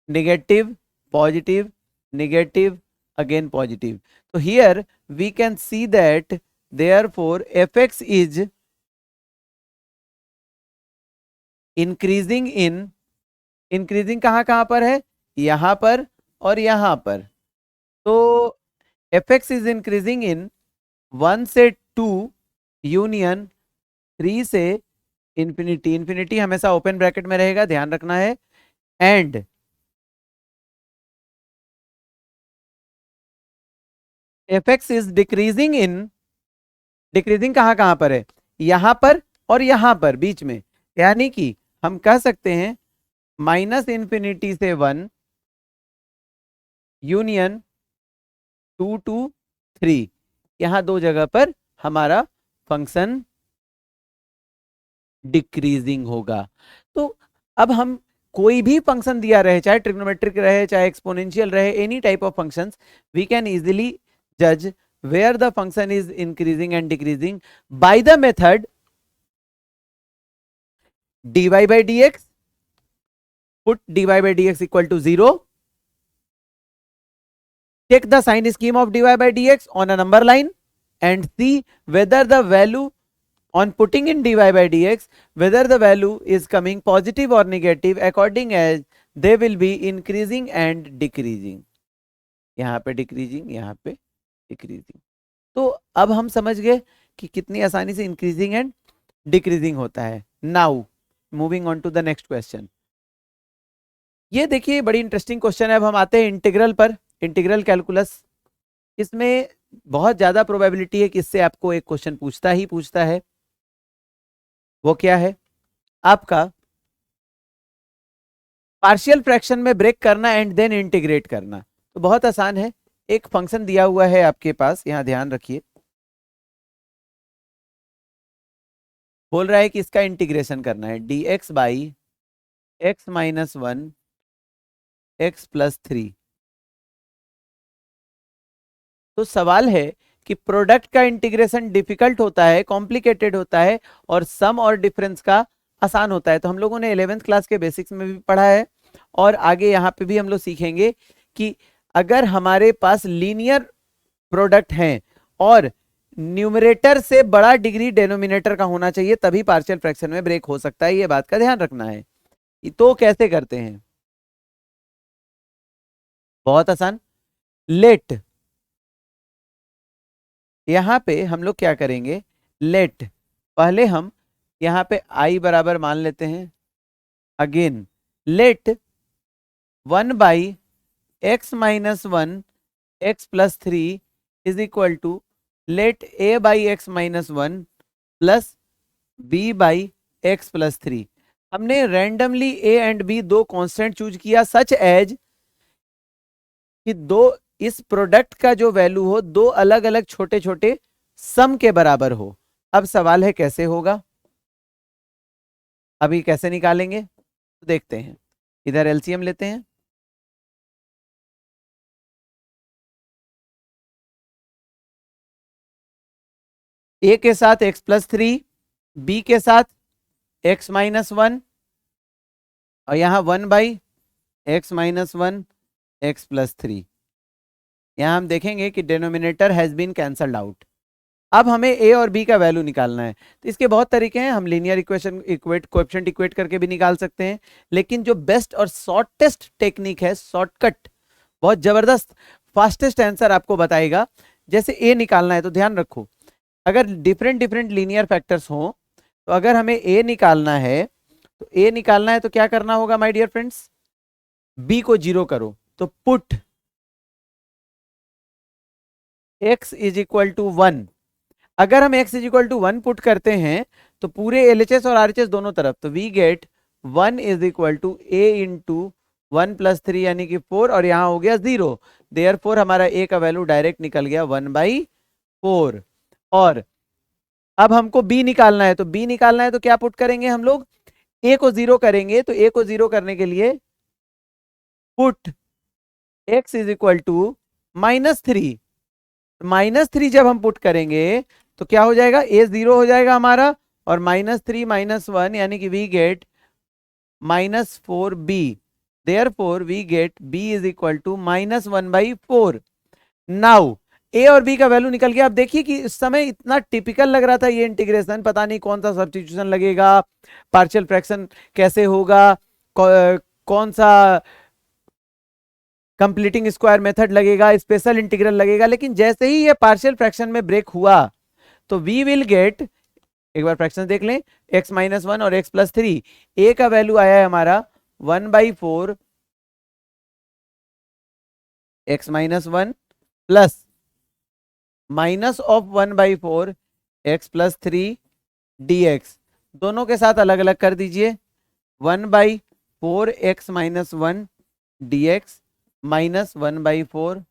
negative positive negative again positive. तो here we can see that therefore fx is increasing in, increasing कहां कहां पर है, यहां पर और यहां पर। तो fx इज इंक्रीजिंग इन 1 से 2 यूनियन 3 से इंफिनिटी, इंफिनिटी हमेशा ओपन ब्रैकेट में रहेगा, ध्यान रखना है। And fx is decreasing in, decreasing कहां कहां पर है, यहां पर और यहां पर बीच में, यानी कि हम कह सकते हैं माइनस इंफिनिटी से 1 यूनियन 2 टू 3, यहां दो जगह पर हमारा फंक्शन डिक्रीजिंग होगा। तो अब हम कोई भी फंक्शन दिया रहे, चाहे ट्रिग्नोमेट्रिक रहे, चाहे एक्सपोनेंशियल रहे, any type of functions, we can easily जज where the function is increasing and decreasing by the method dy by dx. Put dy by dx equal to 0. Check the sign scheme of dy by dx on a number line and see whether the value on putting in dy by dx, whether the value is coming positive or negative according as they will be increasing and decreasing. यहाँ पे decreasing, यहाँ पे decreasing. तो अब हम समझ गए कि कितनी आसानी से इंक्रीजिंग एंड डिक्रीजिंग होता है। Now moving on to the next question. ये देखिए बड़ी इंटरेस्टिंग क्वेश्चन है। अब हम आते हैं इंटीग्रल पर, इंटीग्रल कैलकुलस। इसमें बहुत ज्यादा प्रोबेबिलिटी है कि इससे आपको एक क्वेश्चन पूछता है। वो क्या है? आपका पार्शियल फ्रैक्शन में ब्रेक करना एंड देन इंटीग्रेट करना। तो बहुत आसान है। एक फंक्शन दिया हुआ है आपके पास, यहां ध्यान रखिए, बोल रहा है कि इसका इंटीग्रेशन करना है dx by x minus 1 x plus 3। तो सवाल है कि प्रोडक्ट का इंटीग्रेशन डिफिकल्ट होता है, कॉम्प्लिकेटेड होता है, और सम और डिफरेंस का आसान होता है। तो हम लोगों ने 11th क्लास के बेसिक्स में भी पढ़ा है, और आगे यहाँ पे भी हम लोग सीखेंगे कि अगर हमारे पास लीनियर प्रोडक्ट हैं और न्यूमरेटर से बड़ा डिग्री डेनोमिनेटर का होना चाहिए, तभी पार्शियल फ्रैक्शन में ब्रेक हो सकता है। ये बात का ध्यान रखना है। तो कैसे करते हैं? बहुत आसान। लेट, यहां पे हम लोग क्या करेंगे, लेट पहले हम यहां पे i बराबर मान लेते हैं। Again let 1 by x minus 1 x plus 3 is equal to let a by x minus 1 plus b by x plus 3। हमने रैंडमली a एंड b दो कांस्टेंट चूज किया, सच एज कि दो इस प्रोडक्ट का जो वैल्यू हो दो अलग अलग छोटे छोटे सम के बराबर हो। अब सवाल है कैसे होगा, अभी कैसे निकालेंगे तो देखते हैं। इधर एलसीएम लेते हैं। ए के साथ एक्स प्लस 3, बी के साथ एक्स माइनस 1, और यहां 1 by x minus 1 x plus 3। यहां हम देखेंगे कि denominator has been cancelled out. अब हमें ए और बी का वैल्यू निकालना है। तो इसके बहुत तरीके हैं, हम लीनियर इक्वेशन कोएफिशिएंट इक्वेट करके भी निकाल सकते हैं, लेकिन जो बेस्ट और शॉर्टेस्ट टेक्निक है, शॉर्टकट, बहुत जबरदस्त फास्टेस्ट आंसर आपको बताएगा। जैसे ए निकालना है तो ध्यान रखो, अगर डिफरेंट डिफरेंट लीनियर फैक्टर्स हो, तो अगर हमें ए निकालना है तो क्या करना होगा माय डियर फ्रेंड्स, बी को 0 करो। तो put x is equal to 1। अगर हम x is equal to 1 put करते हैं तो पूरे LHS और RHS दोनों तरफ, तो we get 1 is equal to a into 1 plus 3 यानी कि 4, और यहां हो गया 0। देयरफॉर हमारा a का वैल्यू डायरेक्ट निकल गया 1/4। और अब हमको b निकालना है, तो b निकालना है तो क्या पुट करेंगे हम लोग, a को 0 करेंगे। तो a को 0 करने के लिए put x is equal to -3। -3 जब हम पुट करेंगे तो क्या हो जाएगा, a 0 हो जाएगा हमारा, और -3 -1 यानी कि we get -4b। Therefore we get b is equal to -1/4। Now a और b का वैल्यू निकल गया। अब देखिए कि इस समय इतना टिपिकल लग रहा था ये इंटीग्रेशन, पता नहीं कौन सा सब्स्टिट्यूशन लगेगा, पार्शियल फ्रैक्शन कैसे होगा, कौन सा कंप्लीटिंग स्क्वायर मेथड लगेगा, स्पेशल इंटीग्रल लगेगा। लेकिन जैसे ही ये पार्शियल फ्रैक्शन में ब्रेक हुआ तो वी विल गेट, एक बार फ्रैक्शन देख लें, x माइनस 1 और x प्लस 3। a का वैल्यू आया है हमारा 1/4 x minus 1 plus minus of 1/4 x plus 3 dx। दोनों के साथ अलग अलग कर दीजिए। 1/4 x minus 1 dx minus 1/4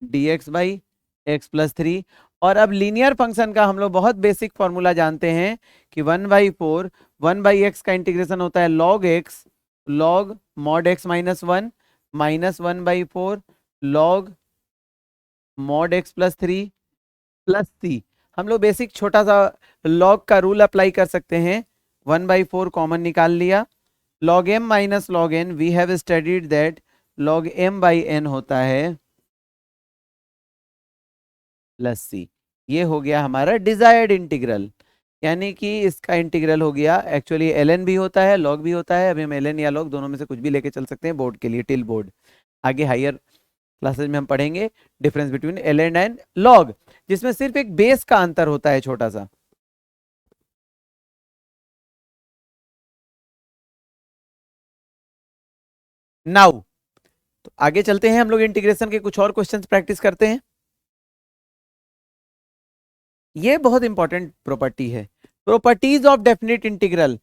dx by x plus 3। और अब लीनियर फंक्शन का हम लोग बहुत बेसिक फॉर्मूला जानते हैं कि 1/4 1/x का इंटीग्रेशन होता है log x log mod x minus 1 minus 1/4 log mod x plus 3 plus c। हम लोग बेसिक छोटा सा log का रूल अप्लाई कर सकते हैं। 1/4 कॉमन निकाल लिया। log m minus log n, we have studied that log m by n होता है प्लस सी। ये हो गया हमारा डिजायर्ड इंटीग्रल, यानी कि इसका इंटीग्रल हो गया। एक्चुअली ln भी होता है log भी होता है, अभी हम ln या log दोनों में से कुछ भी लेके चल सकते हैं बोर्ड के लिए, टिल बोर्ड। आगे हायर क्लासेज में हम पढ़ेंगे difference between ln and log, जिसमें सिर्फ एक बेस का अंतर होता है छोटा सा। नाउ तो आगे चलते हैं, हम लोग इंटीग्रेशन के कुछ और क्वेश्चंस प्रैक्टिस करते हैं। ये बहुत इंपॉर्टेंट प्रॉपर्टी है, properties of definite integral.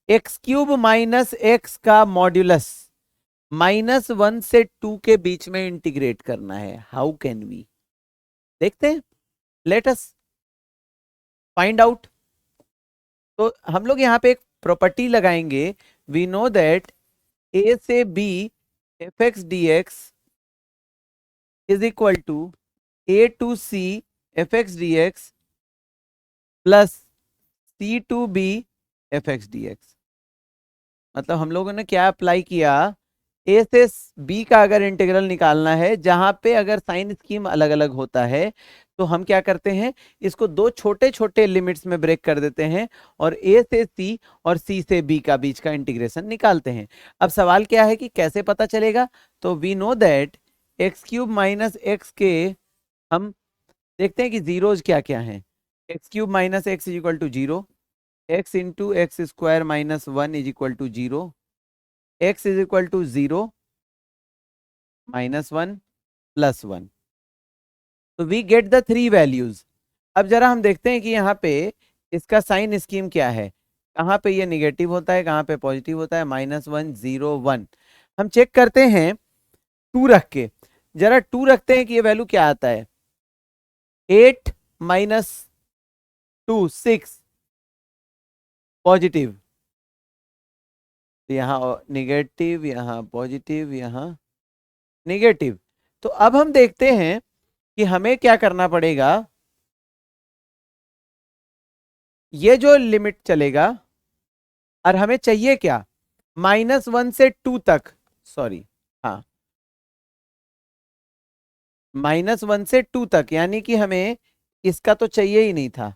X cube minus x का मॉड्यूलस -1 से 2 के बीच में इंटीग्रेट करना है। हाउ कैन वी, देखते हैं, लेट अस फाइंड आउट। तो हम लोग यहाँ पे एक प्रॉपर्टी लगाएंगे। वी नो दैट ए से b f x d x is equal to a to c f x d x plus c to b f x d x. मतलब हम लोगों ने क्या अप्लाई किया, ए से बी का अगर इंटीग्रल निकालना है जहां पे अगर साइन स्कीम अलग अलग होता है, तो हम क्या करते हैं, इसको दो छोटे छोटे लिमिट्स में ब्रेक कर देते हैं और ए से सी और सी से बी का बीच का इंटीग्रेशन निकालते हैं। अब सवाल क्या है कि कैसे पता चलेगा, तो we know that x cube minus x के, हम देखते हैं कि जीरोज क्या क्या है। X cube minus x is equal to 0, x into x square minus 1 is equal to 0, x is equal to 0 -1 +1। तो we get the three values. अब जरा हम देखते हैं कि यहाँ पे इसका साइन स्कीम क्या है, कहाँ पे ये निगेटिव होता है, कहाँ पे पॉजिटिव होता है। -1 0 1 हम चेक करते हैं 2 रख के। जरा 2 रखते हैं कि ये वैल्यू क्या आता है। 8 -2 6 पॉजिटिव, यहाँ निगेटिव, यहाँ पॉजिटिव, यहाँ निगेटिव। तो अब हम देखते हैं कि हमें क्या करना पड़ेगा। ये जो लिमिट चलेगा, और हमें चाहिए क्या, -1 से 2 तक, सॉरी, हाँ, -1 से 2 तक, यानी कि हमें इसका तो चाहिए ही नहीं था,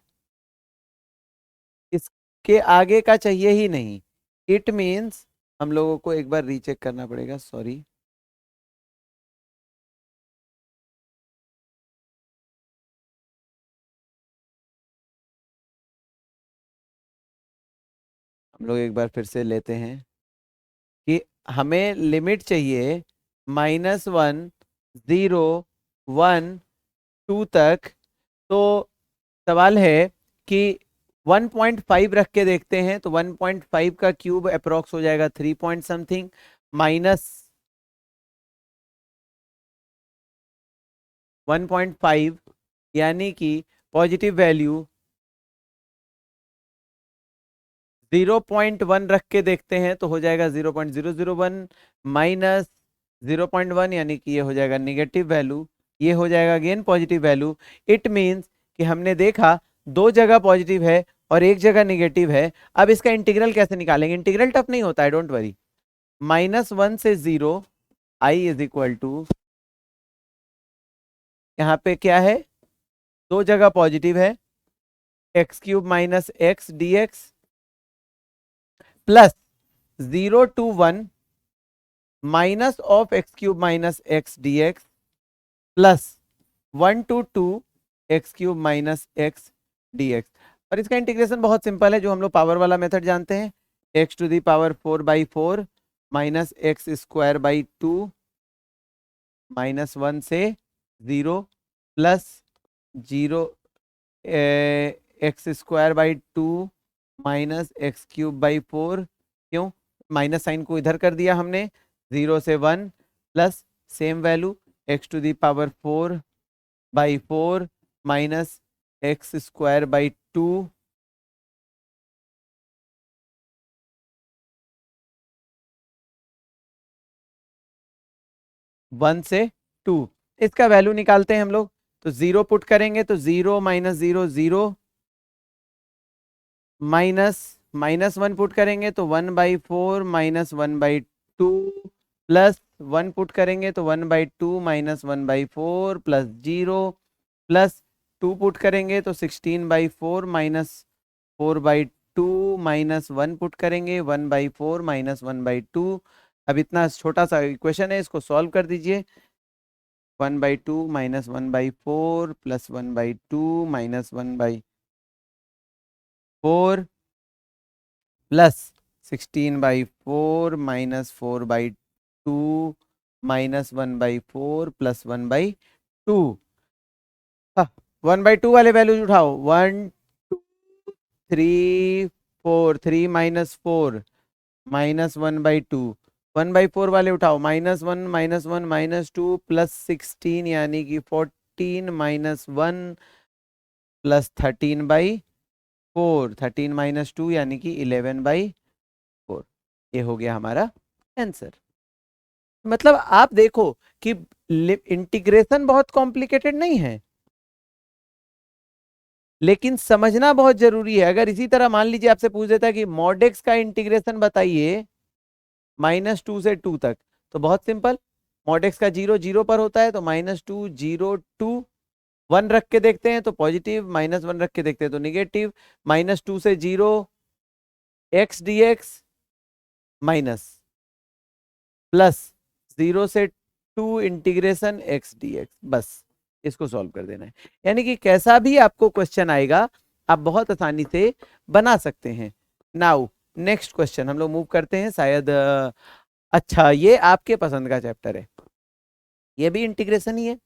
इसके आगे का चाहिए ही नहीं। इट मीन्स हम लोगों को एक बार रीचेक करना पड़ेगा, सॉरी। हम लोग एक बार फिर से लेते हैं कि हमें लिमिट चाहिए -1 0 1 2 तक। तो सवाल है कि 1.5 रख के देखते हैं, तो 1.5 का क्यूब अप्रोक्स हो जाएगा 3 पॉइंट समथिंग, माइनस 1.5 यानी कि पॉजिटिव वैल्यू 0.1 रख के देखते हैं तो हो जाएगा 0.001 माइनस 0.1, यानी कि ये हो जाएगा निगेटिव वैल्यू, ये हो जाएगा again positive value. It means कि हमने देखा दो जगह पॉजिटिव है और एक जगह निगेटिव है। अब इसका इंटीग्रल कैसे निकालेंगे, इंटीग्रल टफ नहीं होता है, डोंट वरी। -1 से 0 आई इज इक्वल टू, यहाँ पे क्या है, दो जगह पॉजिटिव है, x cube minus x d x plus 0 to 1 minus of x cube minus x d x plus 1 to 2 x cube minus x d x. और इसका इंटीग्रेशन बहुत सिंपल है, जो हम लोग पावर वाला मेथड जानते हैं। X to the power 4/4 minus x square by 2 -1 से 0 plus 0 x square by 2 minus x cube by 4, क्यों? माइनस साइन को इधर कर दिया हमने, 0 से 1 plus same value x⁴/4 minus x² by 2 1 से 2। इसका वैल्यू निकालते हैं हम लोग, तो 0 पुट करेंगे तो 0 माइनस 0 0, माइनस -1 पुट करेंगे तो 1/4 -1/2 प्लस 1 पुट करेंगे तो 1/2 -1/4 प्लस 0 प्लस 2 पुट करेंगे तो 16/4 -4/2 -1 पुट करेंगे 1/4 -1/2। अब इतना छोटा सा इक्वेशन है, इसको सॉल्व कर दीजिए। 1/2 -1/4 प्लस 1/2 -1/4 प्लस 16/4 -4/2 -1/4 प्लस 1/2। 1/2 वाले वैल्यूज उठाओ, 1 2 3 4, 3 -4 -1/2। 1/4 वाले उठाओ, -1 -1 -2 प्लस 16 यानी कि 14 -1 प्लस 13/4, 13 - 2 यानी कि 11/4। ये हो गया हमारा आंसर। मतलब आप देखो कि इंटीग्रेशन बहुत कॉम्प्लिकेटेड नहीं है, लेकिन समझना बहुत जरूरी है। अगर इसी तरह मान लीजिए आपसे पूछ देता है कि मॉड एक्स का इंटीग्रेशन बताइए -2 से 2 तक, तो बहुत सिंपल, मॉड एक्स का 0 0 पर होता है तो -2 0 2, 1 रख के देखते हैं तो पॉजिटिव, -1 रख के देखते हैं तो निगेटिव, -2 से 0 x d x minus plus 0 से 2 इंटीग्रेशन एक्स डी एक्स, बस इसको सॉल्व कर देना है। यानी कि कैसा भी आपको क्वेश्चन आएगा आप बहुत आसानी से बना सकते हैं। नाउ नेक्स्ट क्वेश्चन हम लोग मूव करते हैं, शायद अच्छा ये आपके पसंद का चैप्टर है, ये भी इंटीग्रेशन ही है।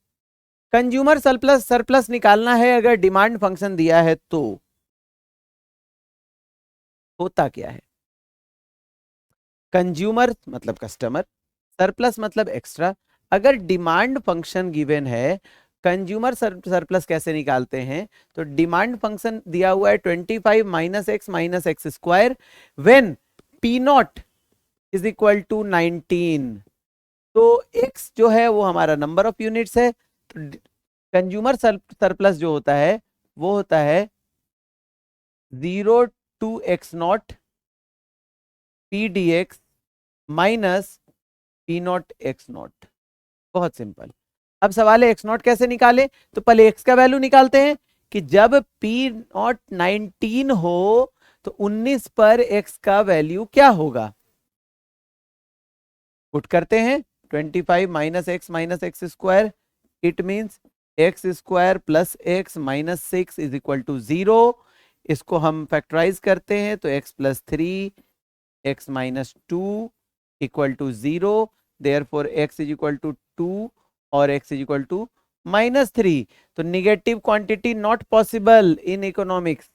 कंज्यूमर सरप्लस सरप्लस निकालना है अगर डिमांड फंक्शन दिया है तो होता क्या है? कंज्यूमर मतलब कस्टमर, सरप्लस मतलब एक्स्ट्रा। अगर डिमांड फंक्शन गिवन है, कंज्यूमर सरप्लस कैसे निकालते हैं? तो डिमांड फंक्शन दिया हुआ है 25 - x - x² when P0 is equal to 19। तो x जो है वो हमारा नंबर ऑफ यूनिट्स है, तो कंज्यूमर सरप्लस जो होता है वो होता है 0 to x0 P d x minus P0 x0। बहुत सिंपल। अब सवाल है x0 कैसे निकाले? तो पहले x का वैल्यू निकालते हैं कि जब P0 19 हो तो 19 पर x का वैल्यू क्या होगा। पुट करते हैं 25 - x - x², it means x² plus x minus 6 is equal to 0। इसको हम फैक्टराइज करते हैं तो x plus 3 x minus 2 equal to 0, therefore x is equal to 2 और x इज इक्वल टू -3। तो negative quantity not possible in economics.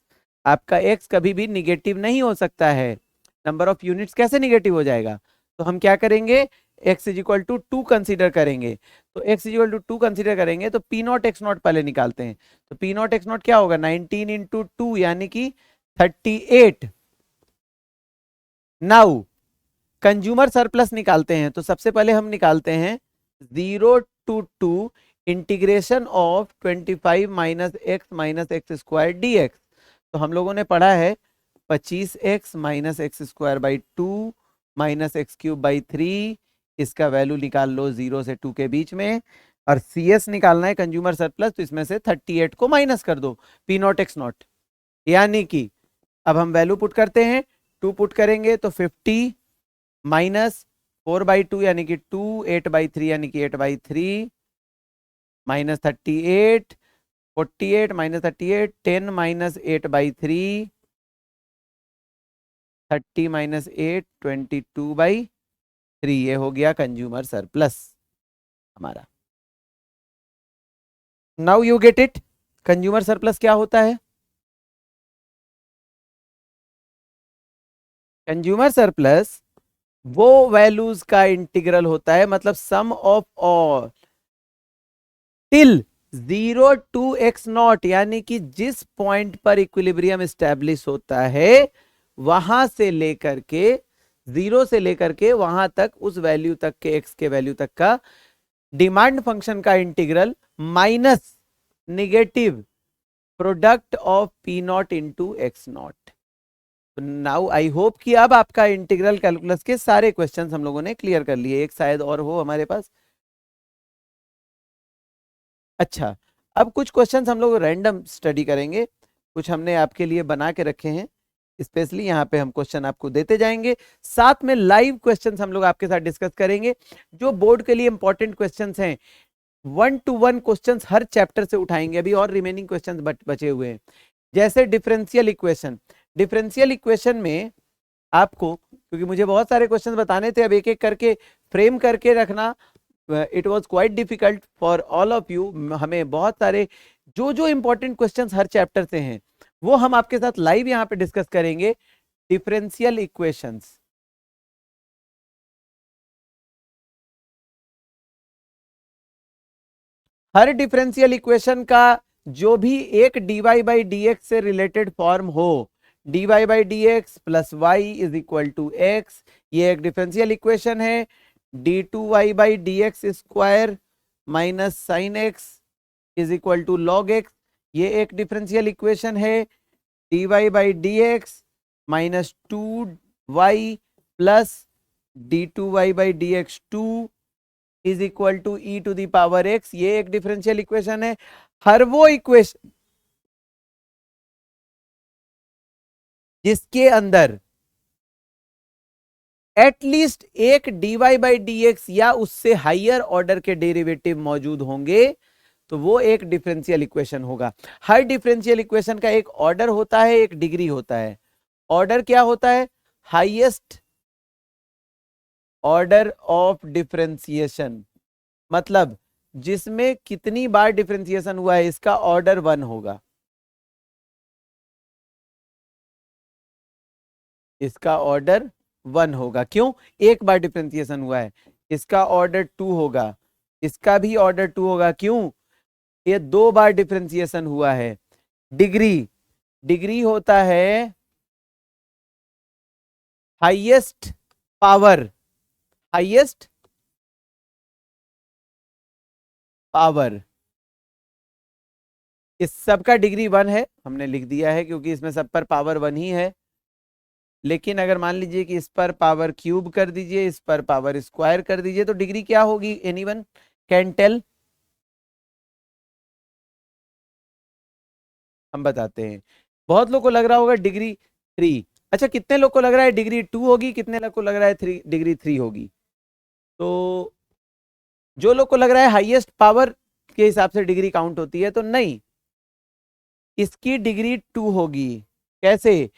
आपका x कभी भी निगेटिव नहीं हो सकता है। नंबर ऑफ यूनिट्स कैसे निगेटिव हो जाएगा? तो हम क्या करेंगे, x is equal to 2 consider करेंगे। तो x is equal to 2 consider करेंगे तो P0 x0 पहले निकालते हैं। तो P0 x0 क्या होगा, 19 इंटू 2 यानी कि 38। नाउ कंज्यूमर सरप्लस निकालते हैं, तो सबसे पहले हम निकालते हैं 0 to 2 integration of 25 - x - x² dx। तो हम लोगों ने पढ़ा है 25x - x²/2 -x³/3, इसका वैल्यू निकाल लो 0 से 2 के बीच में। और CS निकालना है कंज्यूमर सरप्लस, तो इसमें से 38 को माइनस कर दो P0 x0, यानी कि अब हम वैल्यू पुट करते हैं, 2 पुट करेंगे तो 50 -4/2 यानी कि 2, 8/3 यानी कि 8/3 -38, 48 -38, 10 -8/3, 30 -8, 22/3। ये हो गया कंज्यूमर सरप्लस हमारा। Now you get it, consumer surplus क्या होता है? कंज्यूमर सरप्लस वो वैल्यूज का इंटीग्रल होता है, मतलब sum of all till 0 to x0, यानी कि जिस पॉइंट पर इक्विलिब्रियम स्टैब्लिश होता है वहां से लेकर के, 0 से लेकर के वहां तक, उस वैल्यू तक के, x के वैल्यू तक का डिमांड फंक्शन का integral minus negative product of P not into x not. Now I hope कि अब आपका इंटीग्रल कैलकुलस के सारे क्वेश्चंस हम लोगों ने क्लियर कर लिए। एक शायद और हो हमारे पास। अच्छा, अब कुछ क्वेश्चंस हम लोग रैंडम स्टडी करेंगे, कुछ हमने आपके लिए बना के रखे हैं स्पेशली, यहाँ पे हम क्वेश्चन आपको देते जाएंगे, साथ में लाइव क्वेश्चंस हम लोग आपके साथ डिस्कस करेंगे जो बोर्ड के लिए इंपॉर्टेंट क्वेश्चंस हैं। 1 to 1 क्वेश्चंस हर चैप्टर से उठाएंगे, अभी और रिमेनिंग क्वेश्चंस बचे हुए हैं। जैसे डिफरेंशियल इक्वेशन, डिफरेंशियल इक्वेशन में आपको, क्योंकि मुझे बहुत सारे क्वेश्चंस बताने थे, अब एक एक करके फ्रेम करके रखना, it was quite difficult for all of you. हमें बहुत सारे जो जो इंपॉर्टेंट क्वेश्चंस हर चैप्टर से हैं वो हम आपके साथ लाइव यहाँ पे डिस्कस करेंगे। डिफरेंशियल इक्वेशंस, हर डिफरेंशियल इक्वेशन का जो भी एक dy बाई डी एक्स से रिलेटेड फॉर्म हो, dy by d x plus y is equal to x, ये एक डिफरेंशियल इक्वेशन है। d2y by d x square minus sine x is equal to log x, ये एक differential equation है। dy by d x minus 2y plus d2y by d x 2 is equal to E to the power x, ये एक differential equation है। हर वो equation जिसके अंदर at least एक dy बाई डी एक्स या उससे हाइयर ऑर्डर के डेरिवेटिव मौजूद होंगे तो वो एक डिफरेंशियल इक्वेशन होगा। हर डिफरेंशियल इक्वेशन का एक ऑर्डर होता है, एक डिग्री होता है। ऑर्डर क्या होता है? हाईएस्ट ऑर्डर ऑफ डिफरेंशिएशन, मतलब जिसमें कितनी बार डिफरेंशिएशन हुआ है इसका ऑर्डर 1 होगा, इसका ऑर्डर 1 होगा। क्यों? एक बार डिफरेंशिएशन हुआ है। इसका ऑर्डर 2 होगा, इसका भी ऑर्डर 2 होगा। क्यों? ये 2 बार डिफरेंशिएशन हुआ है। डिग्री, डिग्री होता है हाईएस्ट पावर, हाईएस्ट पावर, इस सब का डिग्री 1 है, हमने लिख दिया है क्योंकि इसमें सब पर पावर 1 ही है। लेकिन अगर मान लीजिए कि इस पर पावर क्यूब कर दीजिए, इस पर पावर स्क्वायर कर दीजिए, तो डिग्री क्या होगी? Anyone can tell? हम बताते हैं। बहुत लोग को लग रहा होगा डिग्री 3। अच्छा, कितने लोग को लग रहा है डिग्री 2 होगी, कितने लोग को लग रहा है डिग्री 3 होगी? तो जो लोग को लग रहा है हाईएस्ट पावर के हिसाब से डिग्री काउंट होती है, तो नहीं, इसकी डिग्री 2 होगी। कैसे?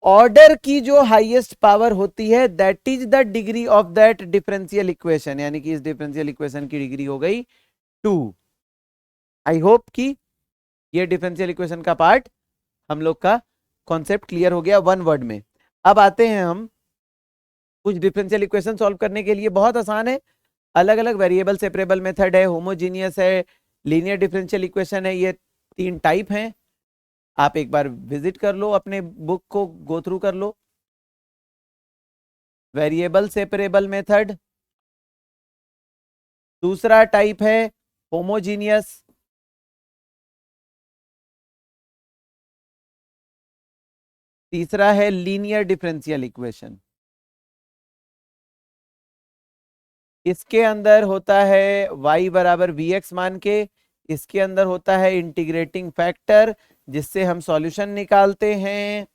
ऑर्डर की जो हाईएस्ट पावर होती है that is the degree of that differential equation, यानी कि इस डिफरेंशियल इक्वेशन की डिग्री हो गई 2। आई होप कि ये डिफरेंशियल इक्वेशन का पार्ट हम लोग का कॉन्सेप्ट क्लियर हो गया 1 वर्ड में। अब आते हैं हम कुछ डिफरेंशियल इक्वेशन सॉल्व करने के लिए। बहुत आसान है, अलग अलग वेरिएबल सेपरेबल मेथड है, होमोजीनियस है, लीनियर डिफरेंशियल इक्वेशन है, ये 3 टाइप हैं। आप एक बार विजिट कर लो, अपने बुक को गो थ्रू कर लो। वेरिएबल सेपरेबल मेथड, दूसरा टाइप है होमोजीनियस, तीसरा है लीनियर डिफरेंशियल इक्वेशन। इसके अंदर होता है y बराबर vx मान के, इसके अंदर होता है इंटीग्रेटिंग फैक्टर जिससे हम सॉल्यूशन निकालते हैं।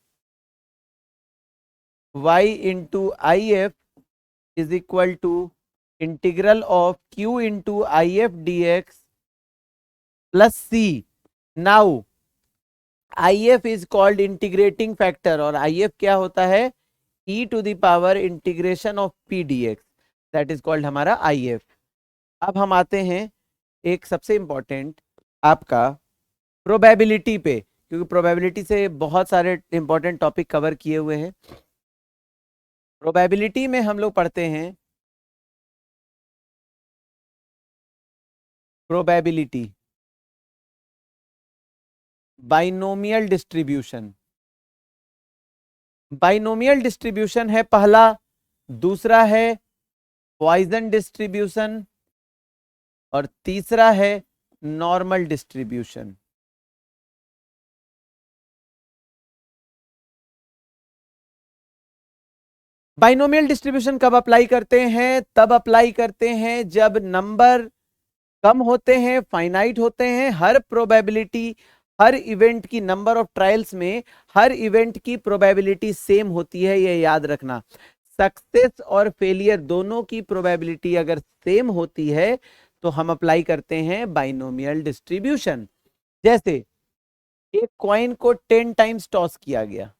y into I F is equal to integral of q into I F d x plus c. Now I F is called integrating factor, और आई एफ क्या होता है? e to the power integration of p d x, that is called हमारा I F. अब हम आते हैं एक सबसे इंपॉर्टेंट आपका प्रोबेबिलिटी पे, क्योंकि प्रोबेबिलिटी से बहुत सारे इंपॉर्टेंट टॉपिक कवर किए हुए हैं। प्रोबेबिलिटी में हम लोग पढ़ते हैं probability, binomial distribution. Binomial distribution है पहला, दूसरा है पॉइजन डिस्ट्रीब्यूशन और तीसरा है नॉर्मल डिस्ट्रीब्यूशन। बाइनोमियल डिस्ट्रीब्यूशन कब अप्लाई करते हैं? तब अप्लाई करते हैं जब नंबर कम होते हैं, फाइनाइट होते हैं। हर प्रोबेबिलिटी, हर इवेंट की, नंबर ऑफ ट्रायल्स में हर इवेंट की प्रोबेबिलिटी सेम होती है, ये याद रखना। सक्सेस और फेलियर दोनों की प्रोबेबिलिटी अगर सेम होती है तो हम अप्लाई करते हैं बाइनोमियल डिस्ट्रीब्यूशन। जैसे एक कॉइन को 10 टाइम्स टॉस किया गया,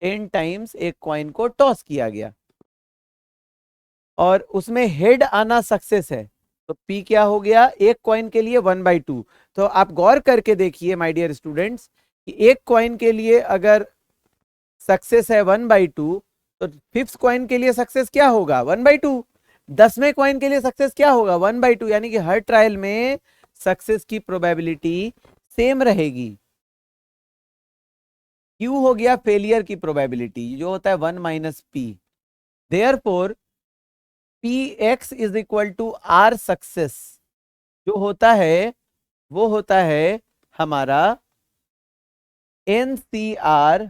10 टाइम्स एक कॉइन को टॉस किया गया और उसमें हेड आना सक्सेस है, तो पी क्या हो गया? एक कॉइन के लिए 1/2। तो आप गौर करके देखिए माय डियर स्टूडेंट्स कि एक कॉइन के लिए अगर सक्सेस है 1/2, तो फिफ्थ कॉइन के लिए सक्सेस क्या होगा? 1/2। 10वें कॉइन के लिए सक्सेस क्या होगा? 1/2। यानी कि हर ट्रायल में सक्सेस की प्रोबेबिलिटी सेम रहेगी। क्यू हो गया फेलियर की प्रोबेबिलिटी, जो होता है 1 - पी। देयरफॉर p x is equal to r success जो होता है वो होता है हमारा n c r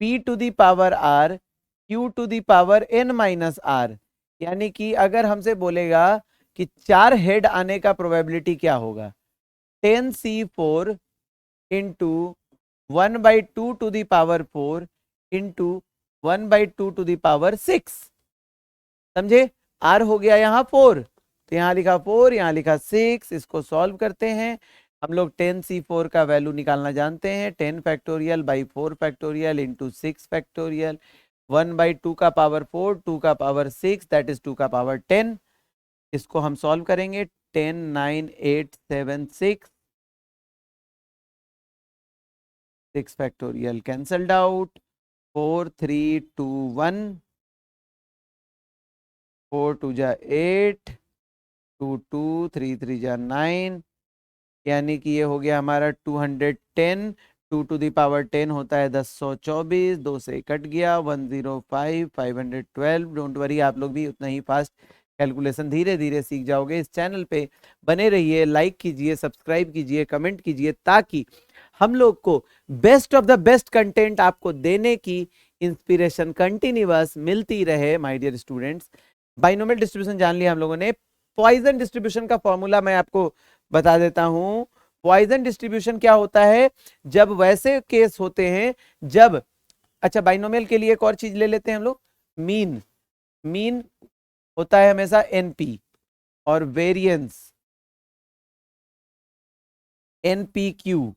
p to the power r q to the power n minus r. यानी कि अगर हमसे बोलेगा कि 4 हेड आने का प्रोबेबिलिटी क्या होगा? 10c4 into 1/2 to the power 4 into 1/2 to the power 6। समझे? आर हो गया यहाँ 4, तो यहाँ लिखा 4, यहाँ लिखा 6। इसको सॉल्व करते हैं। हम लोग 10c4 का वैल्यू निकालना जानते हैं, 10 factorial by 4 factorial into 6 factorial, 1/2 का पावर 4, 2 का पावर 6, दैट इज 2 का पावर 10। इसको हम सॉल्व करेंगे। 10 9 8 7 6, 6 फैक्टोरियल कैंसल्ड आउट, 4 3 2 1, 4 2 जा 8, 2 2 3 3 जा 9, यानी कि ये हो गया हमारा 210। 2 टू दी पावर 10 होता है 1024, 2 से कट गया 105, 512। डोंट वरी, आप लोग भी उतना ही फास्ट कैलकुलेशन धीरे धीरे सीख जाओगे। इस चैनल पे बने रहिए, लाइक कीजिए, सब्सक्राइब कीजिए, कमेंट कीजिए, ताकि हम लोग को best of the best content आपको देने की इंस्पिरेशन कंटिन्यूअस मिलती रहे my dear students. Binomial distribution जान लिया हम लोगों ने। पॉइजन डिस्ट्रीब्यूशन का फॉर्मूला मैं आपको बता देता हूं। पॉइजन डिस्ट्रीब्यूशन क्या होता है? जब वैसे केस होते हैं जब, अच्छा बाइनोमियल के लिए एक और चीज ले लेते हैं हम लोग, मीन। मीन होता है हमेशा एनपी और वेरिएंस एनपीक्यू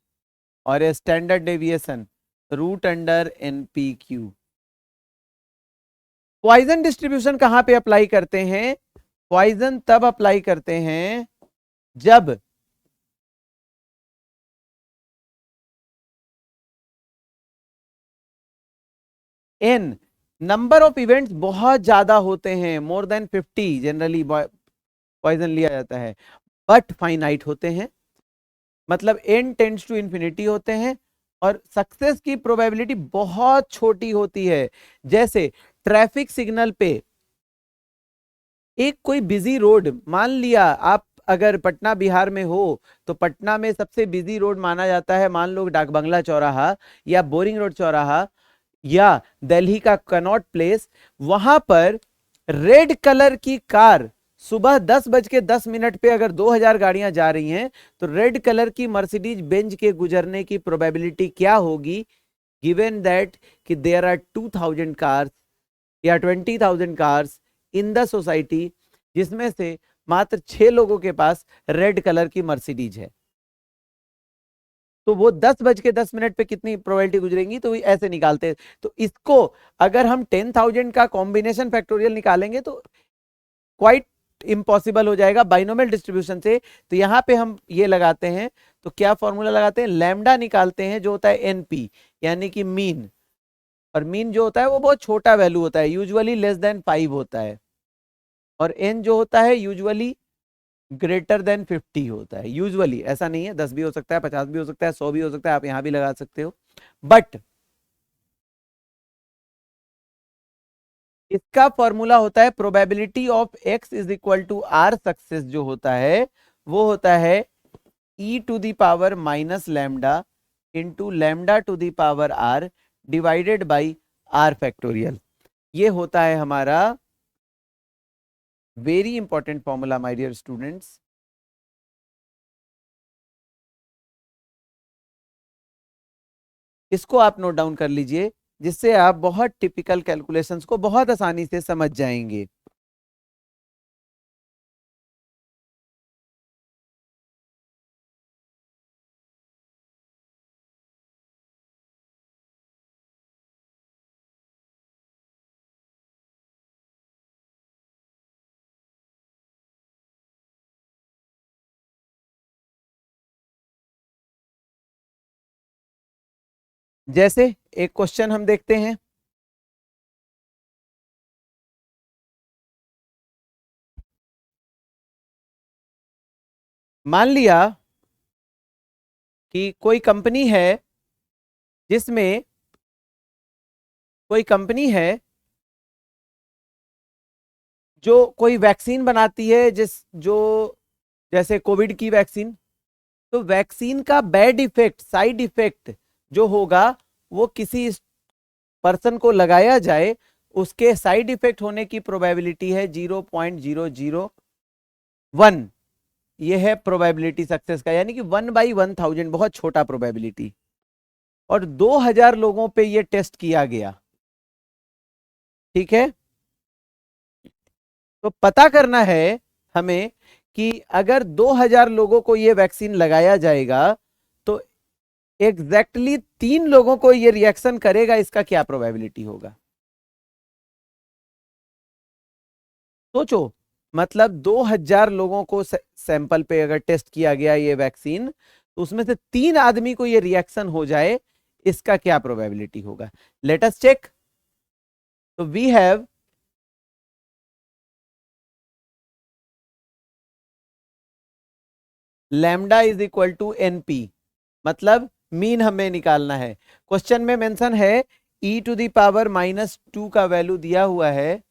और standard deviation √(NPQ). Poisson distribution कहां पे अप्लाई करते हैं? पॉइजन तब अप्लाई करते हैं जब एन नंबर ऑफ इवेंट्स बहुत ज्यादा होते हैं, मोर देन 50 जनरली पॉइजन लिया जाता है, बट फाइनाइट होते हैं, मतलब n टेंड्स टू इंफिनिटी होते हैं और सक्सेस की प्रोबेबिलिटी बहुत छोटी होती है। जैसे ट्रैफिक सिग्नल पे एक कोई बिजी रोड, मान लिया आप अगर पटना बिहार में हो तो पटना में सबसे बिजी रोड माना जाता है, मान लो डाक बंगला चौराहा या बोरिंग रोड चौराहा या दिल्ली का कनॉट प्लेस। वहां पर रेड कलर की कार सुबह 10:10 पे अगर 2000 गाड़ियां जा रही हैं तो रेड कलर की मर्सिडीज बेंज के गुजरने की प्रोबेबिलिटी क्या होगी? गिवन दैट कि देयर आर 2000 कार्स या 20,000 कार्स इन द सोसाइटी, जिसमें से मात्र 6 लोगों के पास रेड कलर की मर्सिडीज है, तो वो 10:10 पे कितनी प्रोबेबिलिटी गुजरेंगी? तो ऐसे निकालते हैं। तो इसको अगर हम 10,000 का कॉम्बिनेशन फैक्टोरियल निकालेंगे तो क्वाइट इम्पॉसिबल हो जाएगा बाइनोमियल डिस्ट्रीब्यूशन से। तो यहां पे हम ये लगाते हैं, तो क्या फॉर्मूला लगाते हैं? लैम्डा निकालते हैं जो होता है एनपी, यानी कि मीन। और मीन जो होता है वो बहुत छोटा वैल्यू होता है, यूजुअली लेस देन 5 होता है, और एन जो होता है यूजुअली ग्रेटर देन 50 होता है। यूजुअली, ऐसा नहीं है, 10 भी हो सकता है, 50 भी हो सकता है, 100 भी हो सकता है, आप यहां भी लगा सकते हो। बट इसका फॉर्मूला होता है probability of x is equal to r success, जो होता है वो होता है e to the power minus lambda into lambda to the power r divided by r factorial. ये होता है हमारा very important formula my dear students. इसको आप नोट डाउन कर लीजिए, जिससे आप बहुत टिपिकल कैलकुलेशंस को बहुत आसानी से समझ जाएंगे। जैसे एक क्वेश्चन हम देखते हैं। मान लिया कि जिसमें कोई कंपनी है जो कोई वैक्सीन बनाती है, जैसे कोविड की वैक्सीन। तो वैक्सीन का बैड इफेक्ट, साइड इफेक्ट जो होगा, वो किसी पर्सन को लगाया जाए, उसके साइड इफेक्ट होने की प्रोबेबिलिटी है 0.001। ये है प्रोबेबिलिटी सक्सेस का, यानी कि 1/1000, बहुत छोटा प्रोबेबिलिटी। और 2000 लोगों पे ये टेस्ट किया गया, ठीक है। तो पता करना है हमें कि अगर 2000 लोगों को ये वैक्सीन लगाया जाएगा तो एग्जैक्टली 3 लोगों को ये रिएक्शन करेगा, इसका क्या प्रोबेबिलिटी होगा। सोचो, मतलब 2000 लोगों को सैंपल पे अगर टेस्ट किया गया ये वैक्सीन, तो उसमें से 3 आदमी को ये रिएक्शन हो जाए, इसका क्या प्रोबेबिलिटी होगा। Let us check. तो we have lambda is equal to np, मतलब मीन हमें निकालना है। क्वेश्चन में मेंशन है ई टू दी पावर -2 का वैल्यू दिया हुआ है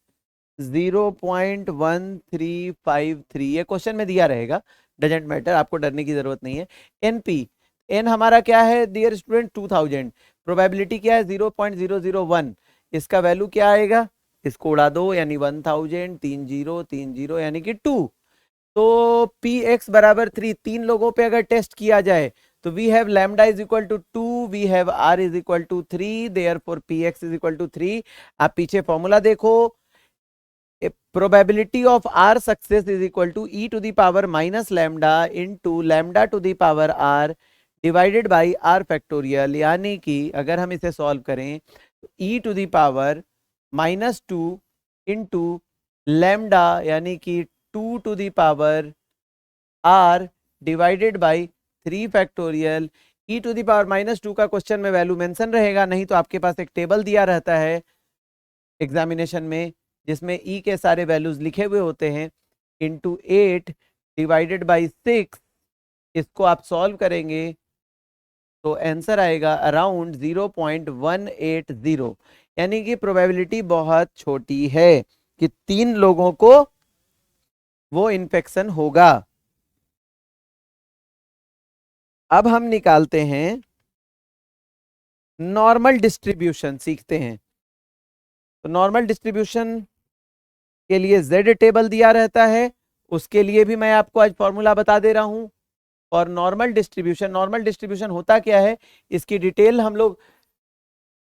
0.1353, ये क्वेश्चन में दिया रहेगा, डजेंट मैटर, आपको डरने की जरूरत नहीं है। एनपी, एन हमारा क्या है डियर स्टूडेंट, 2000। प्रोबेबिलिटी क्या है 0.001, इसका वैल्यू क्या आएगा, इसको उड़ा दो, यानी 1000, 3030 यानी कि 2। तो पी एक्स बराबर 3, 3 लोगों पे अगर टेस्ट किया जाए तो we have lambda is equal to 2, we have r is equal to 3, therefore p x is equal to 3। आप पीछे फॉर्मूला देखो, probability of r success is equal to e to the power minus lambda into lambda to the power r divided by r factorial। यानी कि अगर हम इसे solve करें तो e to the power -2 into lambda यानी कि 2 to the power r divided by 3 factorial। e to the power -2 का क्वेश्चन में वैल्यू मेंशन रहेगा, नहीं तो आपके पास एक टेबल दिया रहता है एग्जामिनेशन में, जिसमें ई के सारे वैल्यूज लिखे हुए होते हैं, इंटू 8 डिवाइडेड बाई 6। इसको आप सॉल्व करेंगे तो आंसर आएगा अराउंड 0.180, यानी कि प्रोबेबिलिटी बहुत छोटी है कि 3 लोगों को वो इन्फेक्शन होगा। अब हम निकालते हैं नॉर्मल डिस्ट्रीब्यूशन, सीखते हैं। तो नॉर्मल डिस्ट्रीब्यूशन के लिए जेड टेबल दिया रहता है, उसके लिए भी मैं आपको आज फॉर्मूला बता दे रहा हूं। और नॉर्मल डिस्ट्रीब्यूशन होता क्या है, इसकी डिटेल हम लोग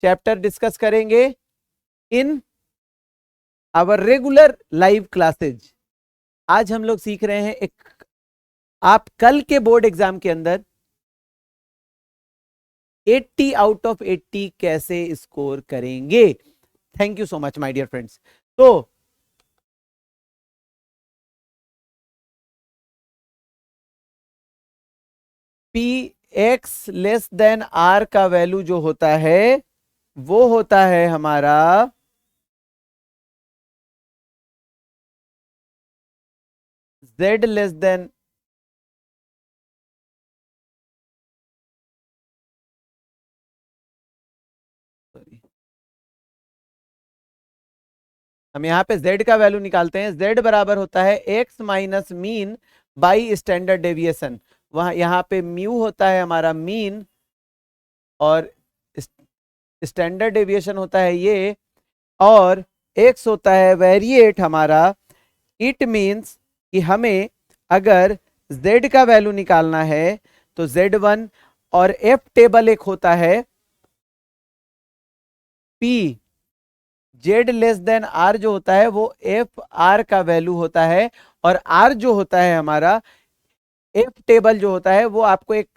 चैप्टर डिस्कस करेंगे in our regular live classes. आज हम लोग सीख रहे हैं आप कल के बोर्ड एग्जाम के अंदर 80 आउट ऑफ 80 कैसे स्कोर करेंगे। Thank you so much my dear friends. तो p x less than r का वैल्यू जो होता है वो होता है हमारा z लेस देन हम यहाँ पे z का वैल्यू निकालते हैं। z बराबर होता है x minus mean by standard deviation. वहां यहाँ पे म्यू होता है हमारा मीन और स्टैंडर्ड डेविएशन होता है ये, और x होता है वेरिएट हमारा। इट मीन्स कि हमें अगर z का वैल्यू निकालना है तो z1, और f टेबल एक होता है p z less than r, जो होता है वो एफ आर का वैल्यू होता है। और आर जो होता है हमारा, एफ टेबल जो होता है वो आपको एक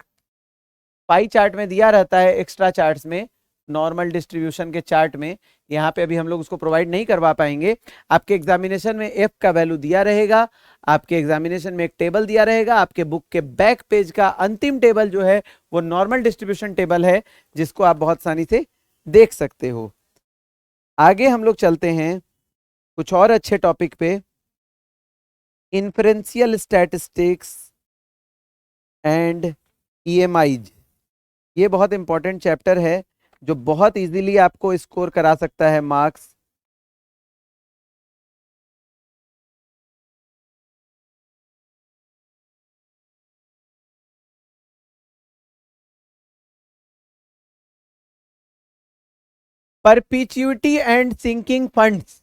पाई चार्ट में दिया रहता है, एक्स्ट्रा चार्ट्स में, नॉर्मल डिस्ट्रीब्यूशन के चार्ट में। यहाँ पे अभी हम लोग उसको प्रोवाइड नहीं करवा पाएंगे। आपके एग्जामिनेशन में एफ का वैल्यू दिया रहेगा, आपके एग्जामिनेशन में एक टेबल दिया रहेगा। आपके बुक के बैक पेज का अंतिम टेबल जो है वो नॉर्मल डिस्ट्रीब्यूशन टेबल है, जिसको आप बहुत आसानी से देख सकते हो। आगे हम लोग चलते हैं कुछ और अच्छे टॉपिक पे, इन्फ्रेंशियल स्टैटिस्टिक्स एंड ईएमआईज। ये बहुत इंपॉर्टेंट चैप्टर है जो बहुत इजीली आपको स्कोर करा सकता है marks. Perpetuity and sinking funds.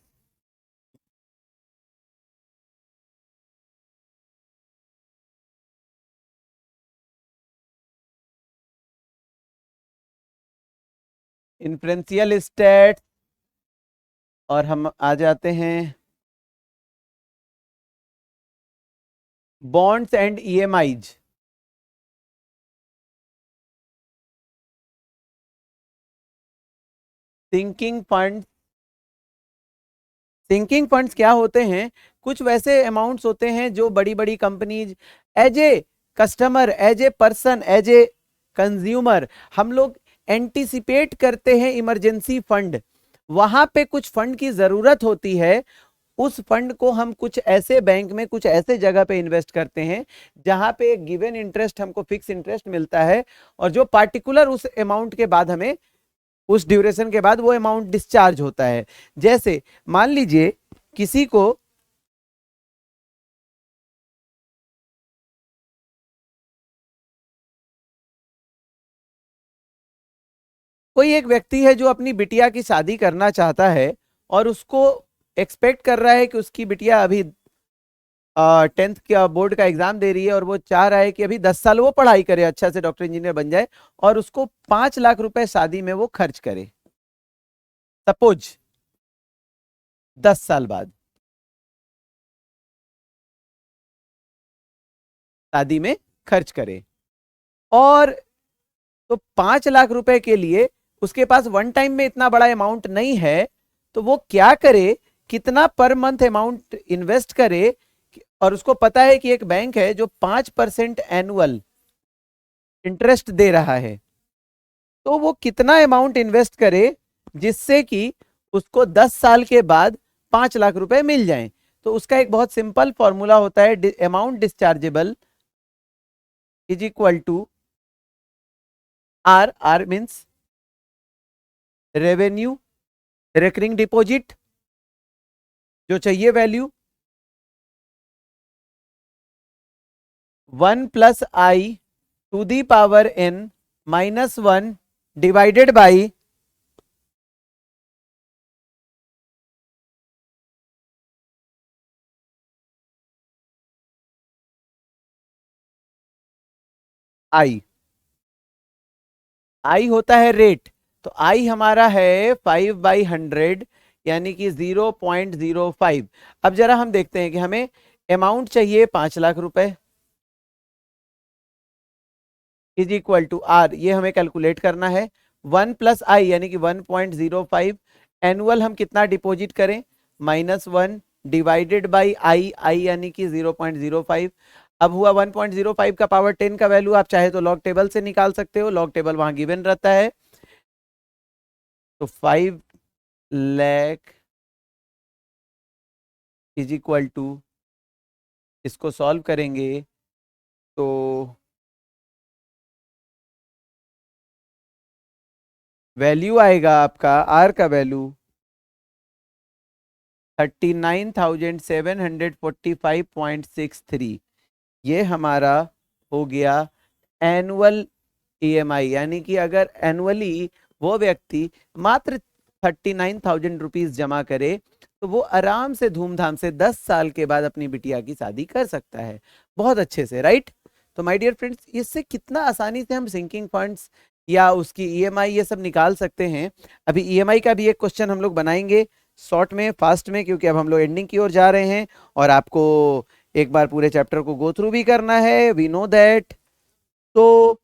Inferential stat, और हम आ जाते हैं bonds and EMIs. Sinking fund, sinking funds क्या होते हैं? कुछ वैसे अमाउंट्स होते हैं जो बड़ी बड़ी companies as a customer, as a person, as a consumer हम लोग एंटीसिपेट करते हैं इमरजेंसी फंड। वहां पे कुछ फंड की जरूरत होती है, उस फंड को हम कुछ ऐसे बैंक में, कुछ ऐसे जगह पे इन्वेस्ट करते हैं जहां पे एक गिवन इंटरेस्ट, हमको फिक्स इंटरेस्ट मिलता है, और जो पार्टिकुलर उस अमाउंट के बाद हमें, उस ड्यूरेशन के बाद वो अमाउंट डिस्चार्ज होता है। जैसे मान लीजिए किसी को कोई एक व्यक्ति है जो अपनी बिटिया की शादी करना चाहता है, और उसको एक्सपेक्ट कर रहा है कि उसकी बिटिया अभी 10th का बोर्ड का एग्जाम दे रही है, और वो चाह रहा है कि अभी 10 साल वो पढ़ाई करे, अच्छा से डॉक्टर इंजीनियर बन जाए, और उसको 5 लाख रुपए शादी में वो खर्च करे, सपोज 10 साल बाद शादी में खर्च करे। और तो 5 लाख रुपए के लिए उसके पास वन टाइम में इतना बड़ा अमाउंट नहीं है, तो वो क्या करे, कितना पर मंथ अमाउंट इन्वेस्ट करे। और उसको पता है कि एक बैंक है जो 5% एनुअल इंटरेस्ट दे रहा है, तो वो कितना अमाउंट इन्वेस्ट करे जिससे कि उसको 10 साल के बाद 5 लाख रुपए मिल जाएं। तो उसका एक बहुत सिंपल फॉर्मूला होता है, amount dischargeable is equal to r, r means revenue, recurring deposit जो चाहिए value, 1 + i to the power n -1 divided by i। i होता है रेट, तो i हमारा है 5/100, यानी कि 0.05। अब जरा हम देखते हैं कि हमें अमाउंट चाहिए 5 लाख रुपए, इज इक्वल टू आर, ये हमें कैलकुलेट करना है। 1 + i यानी कि 1.05, एनुअल हम कितना डिपॉजिट करें, -1 डिवाइडेड बाई आई, आई यानी कि 0.05। अब हुआ 1.05 का पावर 10 का वैल्यू, आप चाहे तो लॉग टेबल से निकाल सकते हो, लॉग टेबल वहां गिवन रहता है। तो 5 लाख इज इक्वल टू, इसको सॉल्व करेंगे तो वैल्यू आएगा आपका आर का वैल्यू 39,745.63। ये हमारा हो गया एनुअल ईएमआई, यानी कि अगर एनुअली वो व्यक्ति मात्र 39,000 रुपीज जमा करे तो वो आराम से धूमधाम से 10 साल के बाद अपनी बिटिया की शादी कर सकता है, बहुत अच्छे से, राइट। तो माय डियर फ्रेंड्स, इससे कितना आसानी से हम सिंकिंग फंड्स या उसकी ईएमआई ये सब निकाल सकते हैं। अभी ईएमआई का भी एक क्वेश्चन हम लोग बनाएंगे शॉर्ट में, फास्ट में, क्योंकि अब हम लोग एंडिंग की ओर जा रहे हैं और आपको एक बार पूरे चैप्टर को गो थ्रू भी करना है, वी नो दैट। तो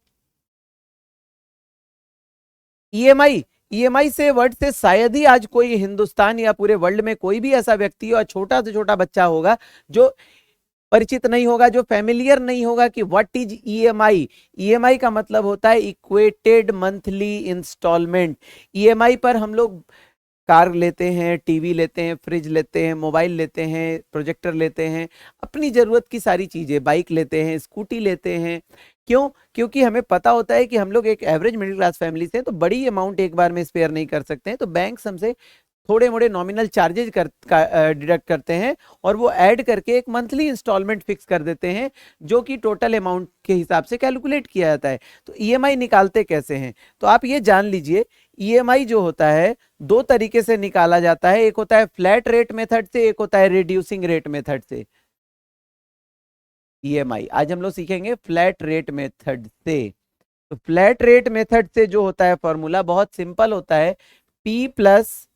ईएमआई से वर्ड से शायद ही आज कोई हिंदुस्तान या पूरे वर्ल्ड में कोई भी ऐसा व्यक्ति और छोटा से छोटा बच्चा होगा जो परिचित नहीं होगा, जो फैमिलियर नहीं होगा कि व्हाट इज ईएमआई। ईएमआई का मतलब होता है इक्वेटेड मंथली इंस्टॉलमेंट। ईएमआई पर हम लोग कार लेते हैं, टीवी लेते हैं, फ्रिज लेते हैं, मोबाइल लेते हैं, प्रोजेक्टर लेते हैं, अपनी जरूरत की सारी चीजें, बाइक लेते हैं, स्कूटी लेते हैं। क्यों? क्योंकि हमें पता होता है कि हम लोग एक एवरेज मिडिल क्लास फैमिली से हैं, तो बड़ी अमाउंट एक बार में स्पेयर नहीं कर सकते हैं, तो बैंक हमसे थोड़े मोड़े नॉमिनल चार्जेज डिडक्ट करते हैं और वो ऐड करके एक मंथली इंस्टॉलमेंट फिक्स कर देते हैं, जो कि टोटल अमाउंट के हिसाब से कैलकुलेट किया जाता है। तो ईएमआई निकालते कैसे हैं, तो आप ये जान लीजिए, ईएमआई जो होता है दो तरीके से निकाला जाता है, एक होता है फ्लैट रेट मेथड से, एक होता है रिड्यूसिंग रेट मेथड से। ईएमआई आज हम लोग सीखेंगे फ्लैट रेट मेथड से। तो फ्लैट रेट मेथड से जो होता है फॉर्मूला बहुत सिंपल होता है, P plus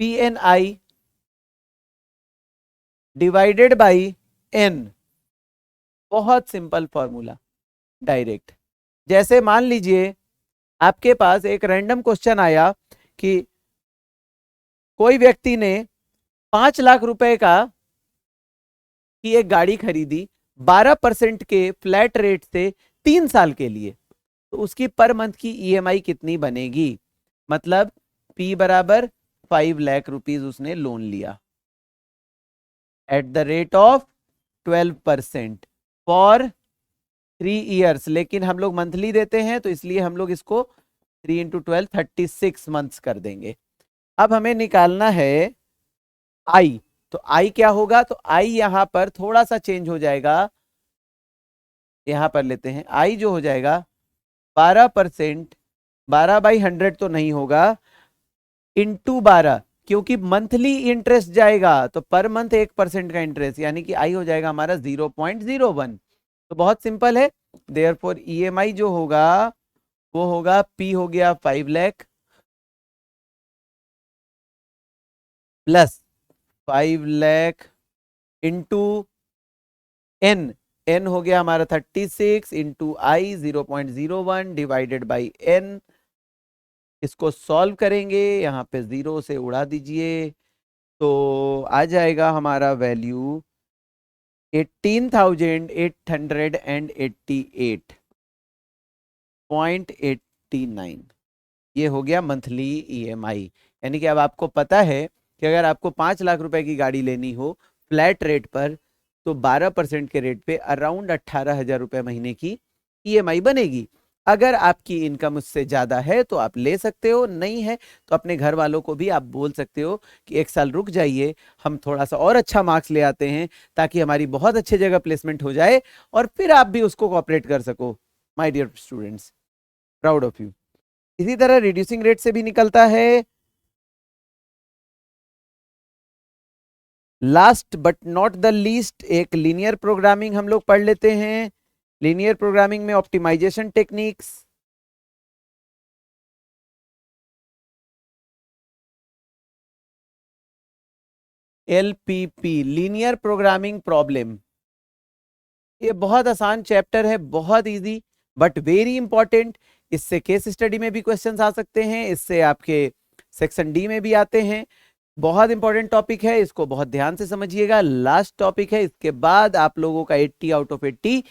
PNI divided by N। बहुत सिंपल फॉर्मूला, डायरेक्ट। जैसे मान लीजिए आपके पास एक रैंडम क्वेश्चन आया कि कोई व्यक्ति ने 5 लाख रुपए का की एक गाड़ी खरीदी 12% के फ्लैट रेट से 3 साल के लिए, तो उसकी पर मंथ की ईएमआई कितनी बनेगी? मतलब P बराबर 5 लाख रुपीज उसने लोन लिया at the rate of 12% for 3 years, लेकिन हम लोग मंथली देते हैं तो इसलिए हम लोग इसको 3 इंटू 12 36 मंथ्स कर देंगे। अब हमें निकालना है आई, तो आई क्या होगा? तो आई यहां पर थोड़ा सा चेंज हो जाएगा, यहां पर लेते हैं आई जो हो जाएगा 12%, 12/100 तो नहीं होगा, इंटू 12, क्योंकि मंथली इंटरेस्ट जाएगा तो पर मंथ 1% का इंटरेस्ट, यानी कि आई हो जाएगा हमारा 0.01। तो बहुत सिंपल है, देयरफॉर ईएमआई जो होगा वो होगा पी हो गया 5 lakh plus 5 lakh into n, n हो गया हमारा 36 into i 0.01 divided by n. इसको सॉल्व करेंगे, यहाँ पे 0 से उड़ा दीजिए तो आ जाएगा हमारा वैल्यू 18,888.89। ये हो गया मंथली ईएमआई। यानी कि अब आपको पता है कि अगर आपको 5 लाख रुपए की गाड़ी लेनी हो फ्लैट रेट पर, तो 12% के रेट पे अराउंड 18,000 रुपए महीने की ईएमआई बनेगी। अगर आपकी इनकम उससे ज्यादा है तो आप ले सकते हो, नहीं है तो अपने घर वालों को भी आप बोल सकते हो कि 1 साल रुक जाइए, हम थोड़ा सा और अच्छा मार्क्स ले आते हैं ताकि हमारी बहुत अच्छी जगह प्लेसमेंट हो जाए और फिर आप भी उसको कोऑपरेट कर सको। My dear students, proud of you. इसी तरह रिड्यूसिंग रेट से भी निकलता है। Last but not the least एक लीनियर प्रोग्रामिंग हम लोग पढ़ लेते हैं। लीनियर प्रोग्रामिंग में optimization techniques, LPP linear programming problem, ये बहुत आसान चैप्टर है, बहुत इजी बट वेरी इंपॉर्टेंट। इससे केस स्टडी में भी क्वेश्चंस आ सकते हैं, इससे आपके सेक्शन डी में भी आते हैं। बहुत इंपॉर्टेंट टॉपिक है, इसको बहुत ध्यान से समझिएगा। लास्ट टॉपिक है, इसके बाद आप लोगों का 80 आउट ऑफ 80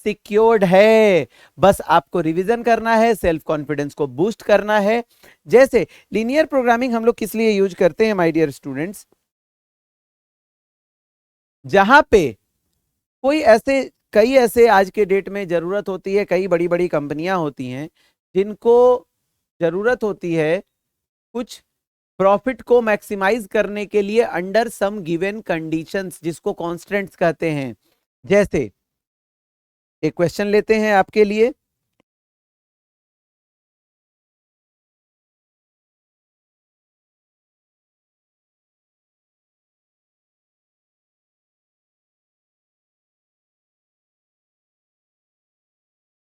सिक्योर्ड है। बस आपको रिवीजन करना है, सेल्फ कॉन्फिडेंस को बूस्ट करना है। जैसे लीनियर प्रोग्रामिंग हम लोग किस लिए यूज करते हैं माय डियर स्टूडेंट्स, जहां पे कोई ऐसे कई ऐसे आज के डेट में जरूरत होती है, कई बड़ी बड़ी कंपनियां होती हैं जिनको जरूरत होती है कुछ प्रॉफिट को मैक्सिमाइज करने के लिए अंडर सम गिवन कंडीशंस, जिसको कॉन्स्टेंट्स कहते हैं। जैसे एक क्वेश्चन लेते हैं आपके लिए,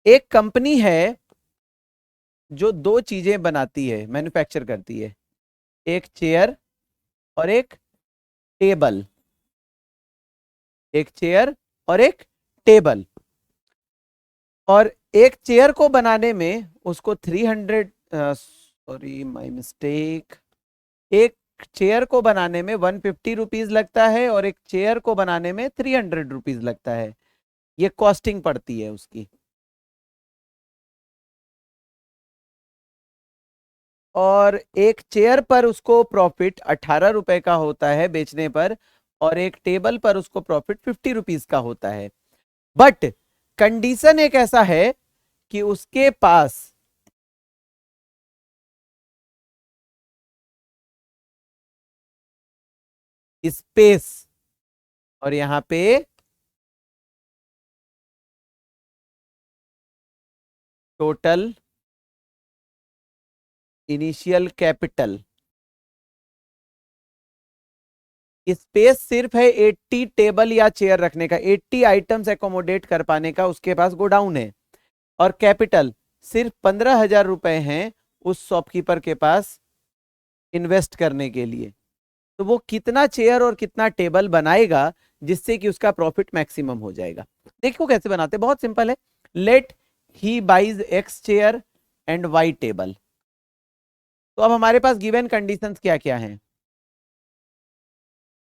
एक कंपनी है जो दो चीजें बनाती है, मैन्युफैक्चर करती है, एक चेयर और एक टेबल, एक चेयर और एक टेबल। और एक चेयर को बनाने में उसको 300, सॉरी माय मिस्टेक, एक चेयर को बनाने में 150 रुपीज लगता है और एक चेयर को बनाने में 300 रुपीज लगता है। ये कॉस्टिंग पड़ती है उसकी। और एक चेयर पर उसको प्रॉफिट 18 रुपए का होता है बेचने पर, और एक टेबल पर उसको प्रॉफिट 50 रुपीज का होता है। बट कंडीशन एक ऐसा है कि उसके पास स्पेस, और यहां पे टोटल इनिशियल कैपिटल, स्पेस सिर्फ है 80 टेबल या चेयर रखने का, 80 आइटम्स एकोमोडेट कर पाने का उसके पास गोडाउन है। और कैपिटल सिर्फ 15,000 रुपए हैं उस शॉपकीपर के पास इन्वेस्ट करने के लिए। तो वो कितना चेयर और कितना टेबल बनाएगा जिससे कि उसका प्रॉफिट मैक्सिमम हो जाएगा। देखो कैसे बनाते, बहुत सिंपल है। Let he buys x chair and y table. तो अब हमारे पास गिवन कंडीशंस क्या क्या हैं,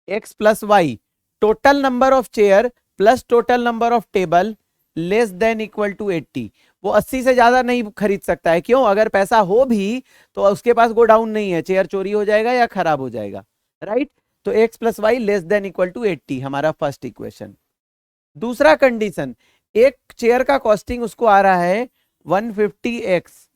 x plus y, total number of chair plus total number of table less than equal to 80। वो 80 से ज्यादा नहीं खरीद सकता है, क्यों? अगर पैसा हो भी तो उसके पास गोडाउन नहीं है, चेयर चोरी हो जाएगा या खराब हो जाएगा, राइट। तो x plus y less than equal to 80 हमारा फर्स्ट इक्वेशन। दूसरा कंडीशन, एक चेयर का कॉस्टिंग उसको आ रहा है 150x,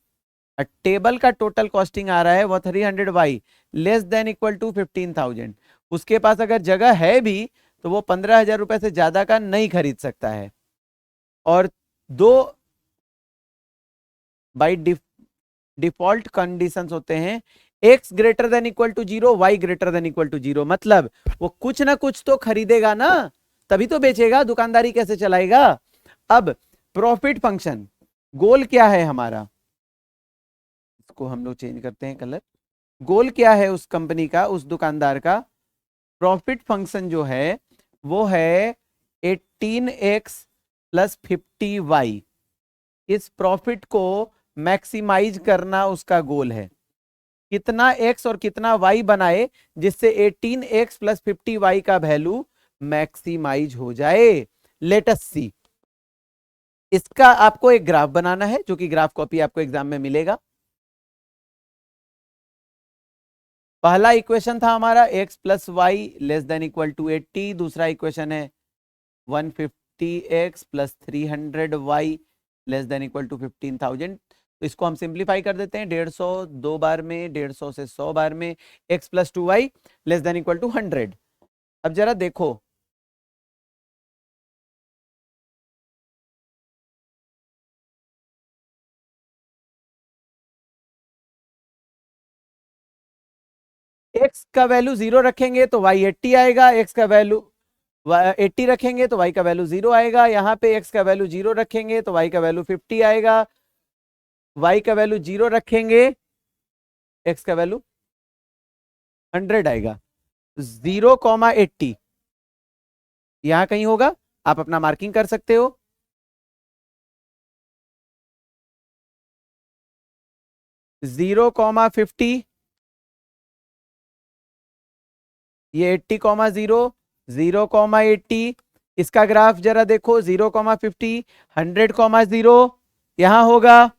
टेबल का टोटल कॉस्टिंग आ रहा है वो 300y less than equal to 15,000। उसके पास अगर जगह है भी तो वो 15,000 रुपए से ज्यादा का नहीं खरीद सकता है। और दो बाई डिफॉल्ट कंडीशंस होते हैं, x greater than equal to 0, y greater than equal to 0। मतलब वो कुछ ना कुछ तो खरीदेगा ना, तभी तो बेचेगा, दुकानदारी कैसे चलाएगा। अब प्रॉफिट फंक्शन गोल क्या है हमारा, इसको हम लोग चेंज करते हैं कलर। गोल क्या है उस कंपनी का, उस दुकानदार का? प्रॉफिट फंक्शन जो है वो है 18x प्लस 50y। इस प्रॉफिट को मैक्सिमाइज करना उसका गोल है। कितना x और कितना y बनाए जिससे 18x प्लस 50y का वैल्यू मैक्सिमाइज हो जाए। लेट अस सी। इसका आपको एक ग्राफ बनाना है, जो कि ग्राफ कॉपी आपको एग्जाम में मिलेगा। पहला इक्वेशन था हमारा x plus y less than equal to 80। दूसरा इक्वेशन है 150x plus 300y less than equal to 15,000। तो इसको हम सिंप्लीफाई कर देते हैं, 150 दो बार में, 150 से 100 बार में, x plus 2y less than equal to 100। अब जरा देखो, x का वैल्यू 0 रखेंगे तो y 80 आएगा, x का वैल्यू 80 रखेंगे तो y का वैल्यू 0 आएगा। यहाँ पे x का वैल्यू 0 रखेंगे तो y का वैल्यू 50 आएगा, y का वैल्यू 0 रखेंगे x का वैल्यू 100 आएगा। 0,80 यहां कहीं होगा, आप अपना मार्किंग कर सकते हो। 0,50, ये 80,0, 0,80, इसका ग्राफ जरा देखो, 0,50, 100,0, यहां होगा।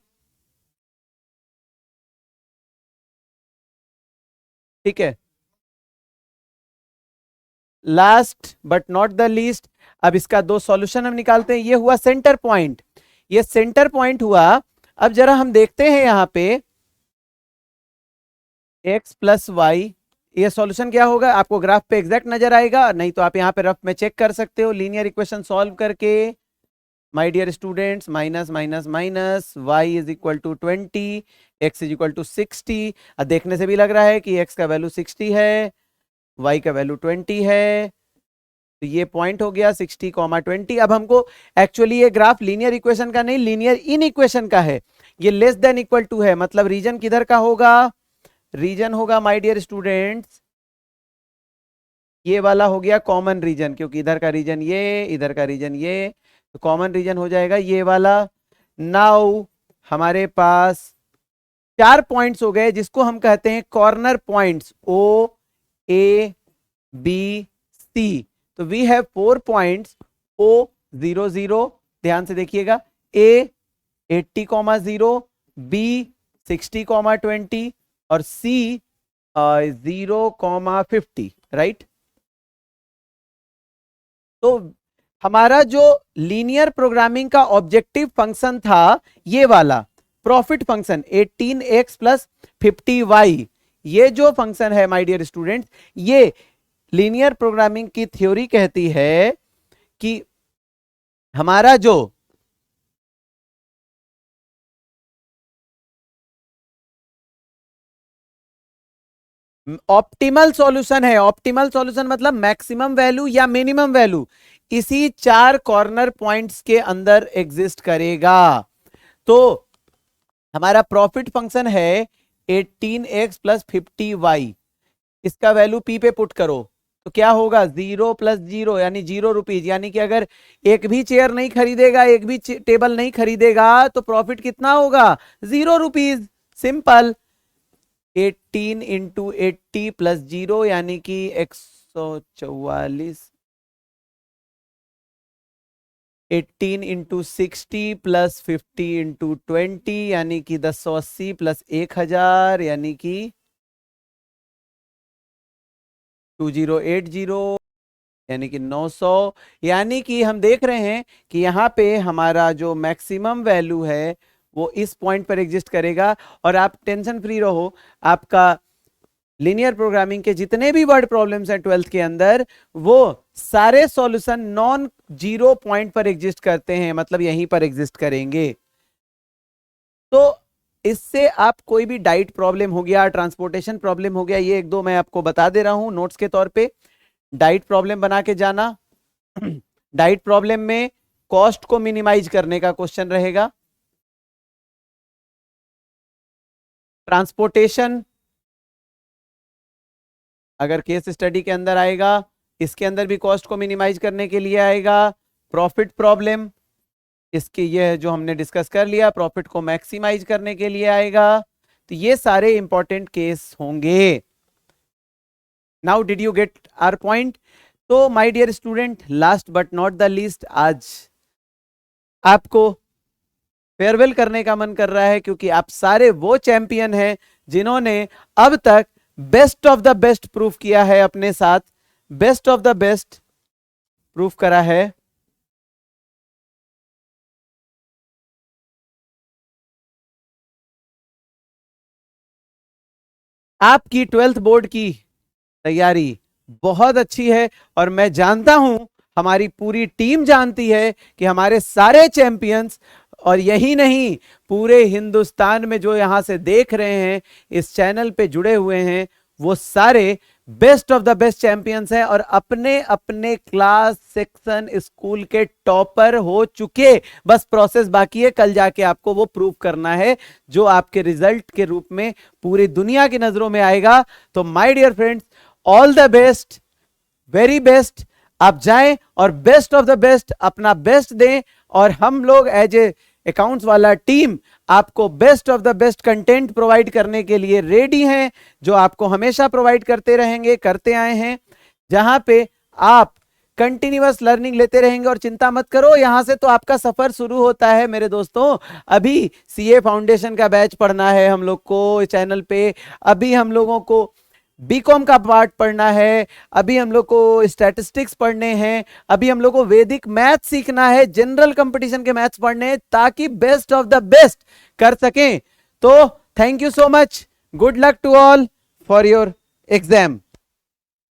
ठीक है, last but not the least, अब इसका दो सॉल्यूशन हम निकालते हैं। ये हुआ सेंटर पॉइंट, ये सेंटर पॉइंट हुआ। अब जरा हम देखते हैं यहां पे x प्लस वाई, ये सॉल्यूशन क्या होगा, आपको ग्राफ पे एग्जैक्ट नजर आएगा, नहीं तो आप यहाँ पे रफ में चेक कर सकते हो लीनियर इक्वेशन सॉल्व करके। My dear students, minus minus minus, y is equal to 20, x is equal to 60। अब देखने से भी लग रहा है कि x का वैल्यू 60 है, y का वैल्यू 20 है, तो ये पॉइंट हो गया 60,20। अब हमको एक्चुअली ये ग्राफ लीनियर इक्वेशन का नहीं, लीनियर इन इक्वेशन का है। ये लेस देन इक्वल टू है, मतलब रीजन किधर का होगा, रीजन होगा माय डियर स्टूडेंट्स ये वाला हो गया कॉमन रीजन, क्योंकि इधर का रीजन ये, इधर का रीजन ये, तो कॉमन रीजन हो जाएगा ये वाला। नाउ हमारे पास 4 पॉइंट्स हो गए जिसको हम कहते हैं corner points, O A B C. तो वी हैव 4 पॉइंट्स, ओ 0 0, ध्यान से देखिएगा, ए 80,0, बी 60,20 और सी 0,50, राइट। तो हमारा जो लीनियर प्रोग्रामिंग का ऑब्जेक्टिव फंक्शन था ये वाला profit function 18x plus 50y, ये जो फंक्शन है माय डियर स्टूडेंट्स, ये लीनियर प्रोग्रामिंग की थ्योरी कहती है कि हमारा जो ऑप्टिमल सॉल्यूशन है, ऑप्टिमल सॉल्यूशन मतलब मैक्सिमम वैल्यू या मिनिमम वैल्यू, इसी 4 कॉर्नर पॉइंट्स के अंदर एग्जिस्ट करेगा। तो हमारा प्रॉफिट फंक्शन है 18x प्लस 50y, इसका वैल्यू p पे पुट करो तो क्या होगा, 0 प्लस 0 यानी 0 रुपीज, यानी कि अगर एक भी चेयर नहीं खरीदेगा, एक भी टेबल नहीं खरीदेगा तो प्रॉफिट कितना होगा, 0 रुपीज, सिंपल। 18 इंटू 80 प्लस 0 यानी कि 144, 18 इंटू 60 प्लस 50 इंटू 20 यानी कि 1080 प्लस 1000 यानी कि 2080 यानी कि 900। यानी कि हम देख रहे हैं कि यहाँ पे हमारा जो मैक्सिमम वैल्यू है वो इस पॉइंट पर एग्जिस्ट करेगा। और आप टेंशन फ्री रहो, आपका लीनियर प्रोग्रामिंग के जितने भी वर्ड प्रॉब्लम्स हैं 12th के अंदर, वो सारे सॉल्यूशन नॉन जीरो पॉइंट पर एग्जिस्ट करते हैं, मतलब यहीं पर एग्जिस्ट करेंगे। तो इससे आप कोई भी डाइट प्रॉब्लम हो गया, ट्रांसपोर्टेशन प्रॉब्लम हो गया, ये एक दो मैं आपको बता दे रहा हूं नोट्स के तौर पे। डाइट प्रॉब्लम बना के जाना। डाइट प्रॉब्लम में कॉस्ट को मिनिमाइज करने का क्वेश्चन रहेगा। ट्रांसपोर्टेशन अगर केस स्टडी के अंदर आएगा, इसके अंदर भी कॉस्ट को मिनिमाइज करने के लिए आएगा। प्रॉफिट प्रॉब्लम, इसके ये जो हमने डिस्कस कर लिया, प्रॉफिट को मैक्सिमाइज करने के लिए आएगा। तो ये सारे इंपॉर्टेंट केस होंगे। Now did you get our point. तो my dear student, last but not the least, आज आपको फेयरवेल करने का मन कर रहा है, क्योंकि आप सारे वो चैंपियन हैं जिन्होंने अब तक best of the best proof किया है, अपने साथ best of the best proof करा है। आपकी 12th बोर्ड की तैयारी बहुत अच्छी है और मैं जानता हूं, हमारी पूरी टीम जानती है कि हमारे सारे चैंपियंस, और यही नहीं पूरे हिंदुस्तान में जो यहां से देख रहे हैं, इस चैनल पे जुड़े हुए हैं, वो सारे best of the best champions हैं और अपने अपने क्लास सेक्शन स्कूल के टॉपर हो चुके। बस प्रोसेस बाकी है, कल जाके आपको वो प्रूव करना है, जो आपके रिजल्ट के रूप में पूरी दुनिया की नजरों में आएगा। तो my dear friends, all the best, very best. आप जाएं और बेस्ट ऑफ द बेस्ट अपना बेस्ट दें, और हम लोग एज ए अकाउंट्स वाला टीम आपको best of the best content provide करने के लिए रेडी हैं, जो आपको हमेशा प्रोवाइड करते रहेंगे, करते आए हैं, जहां पे आप कंटिन्यूअस लर्निंग लेते रहेंगे और चिंता मत करो, यहां से तो आपका सफर शुरू होता है मेरे दोस्तों। अभी सीए फाउंडेशन का बैच पढ़ना है हम लोग को चैनल पे, अभी हम लोगों को बीकॉम का पार्ट पढ़ना है, अभी हम लोग को स्टैटिस्टिक्स पढ़ने हैं, अभी हम लोग को वैदिक मैथ सीखना है, जनरल कंपटीशन के मैथ्स पढ़ने हैं ताकि बेस्ट ऑफ द बेस्ट कर सकें। तो thank you so much, good luck to all for your exam.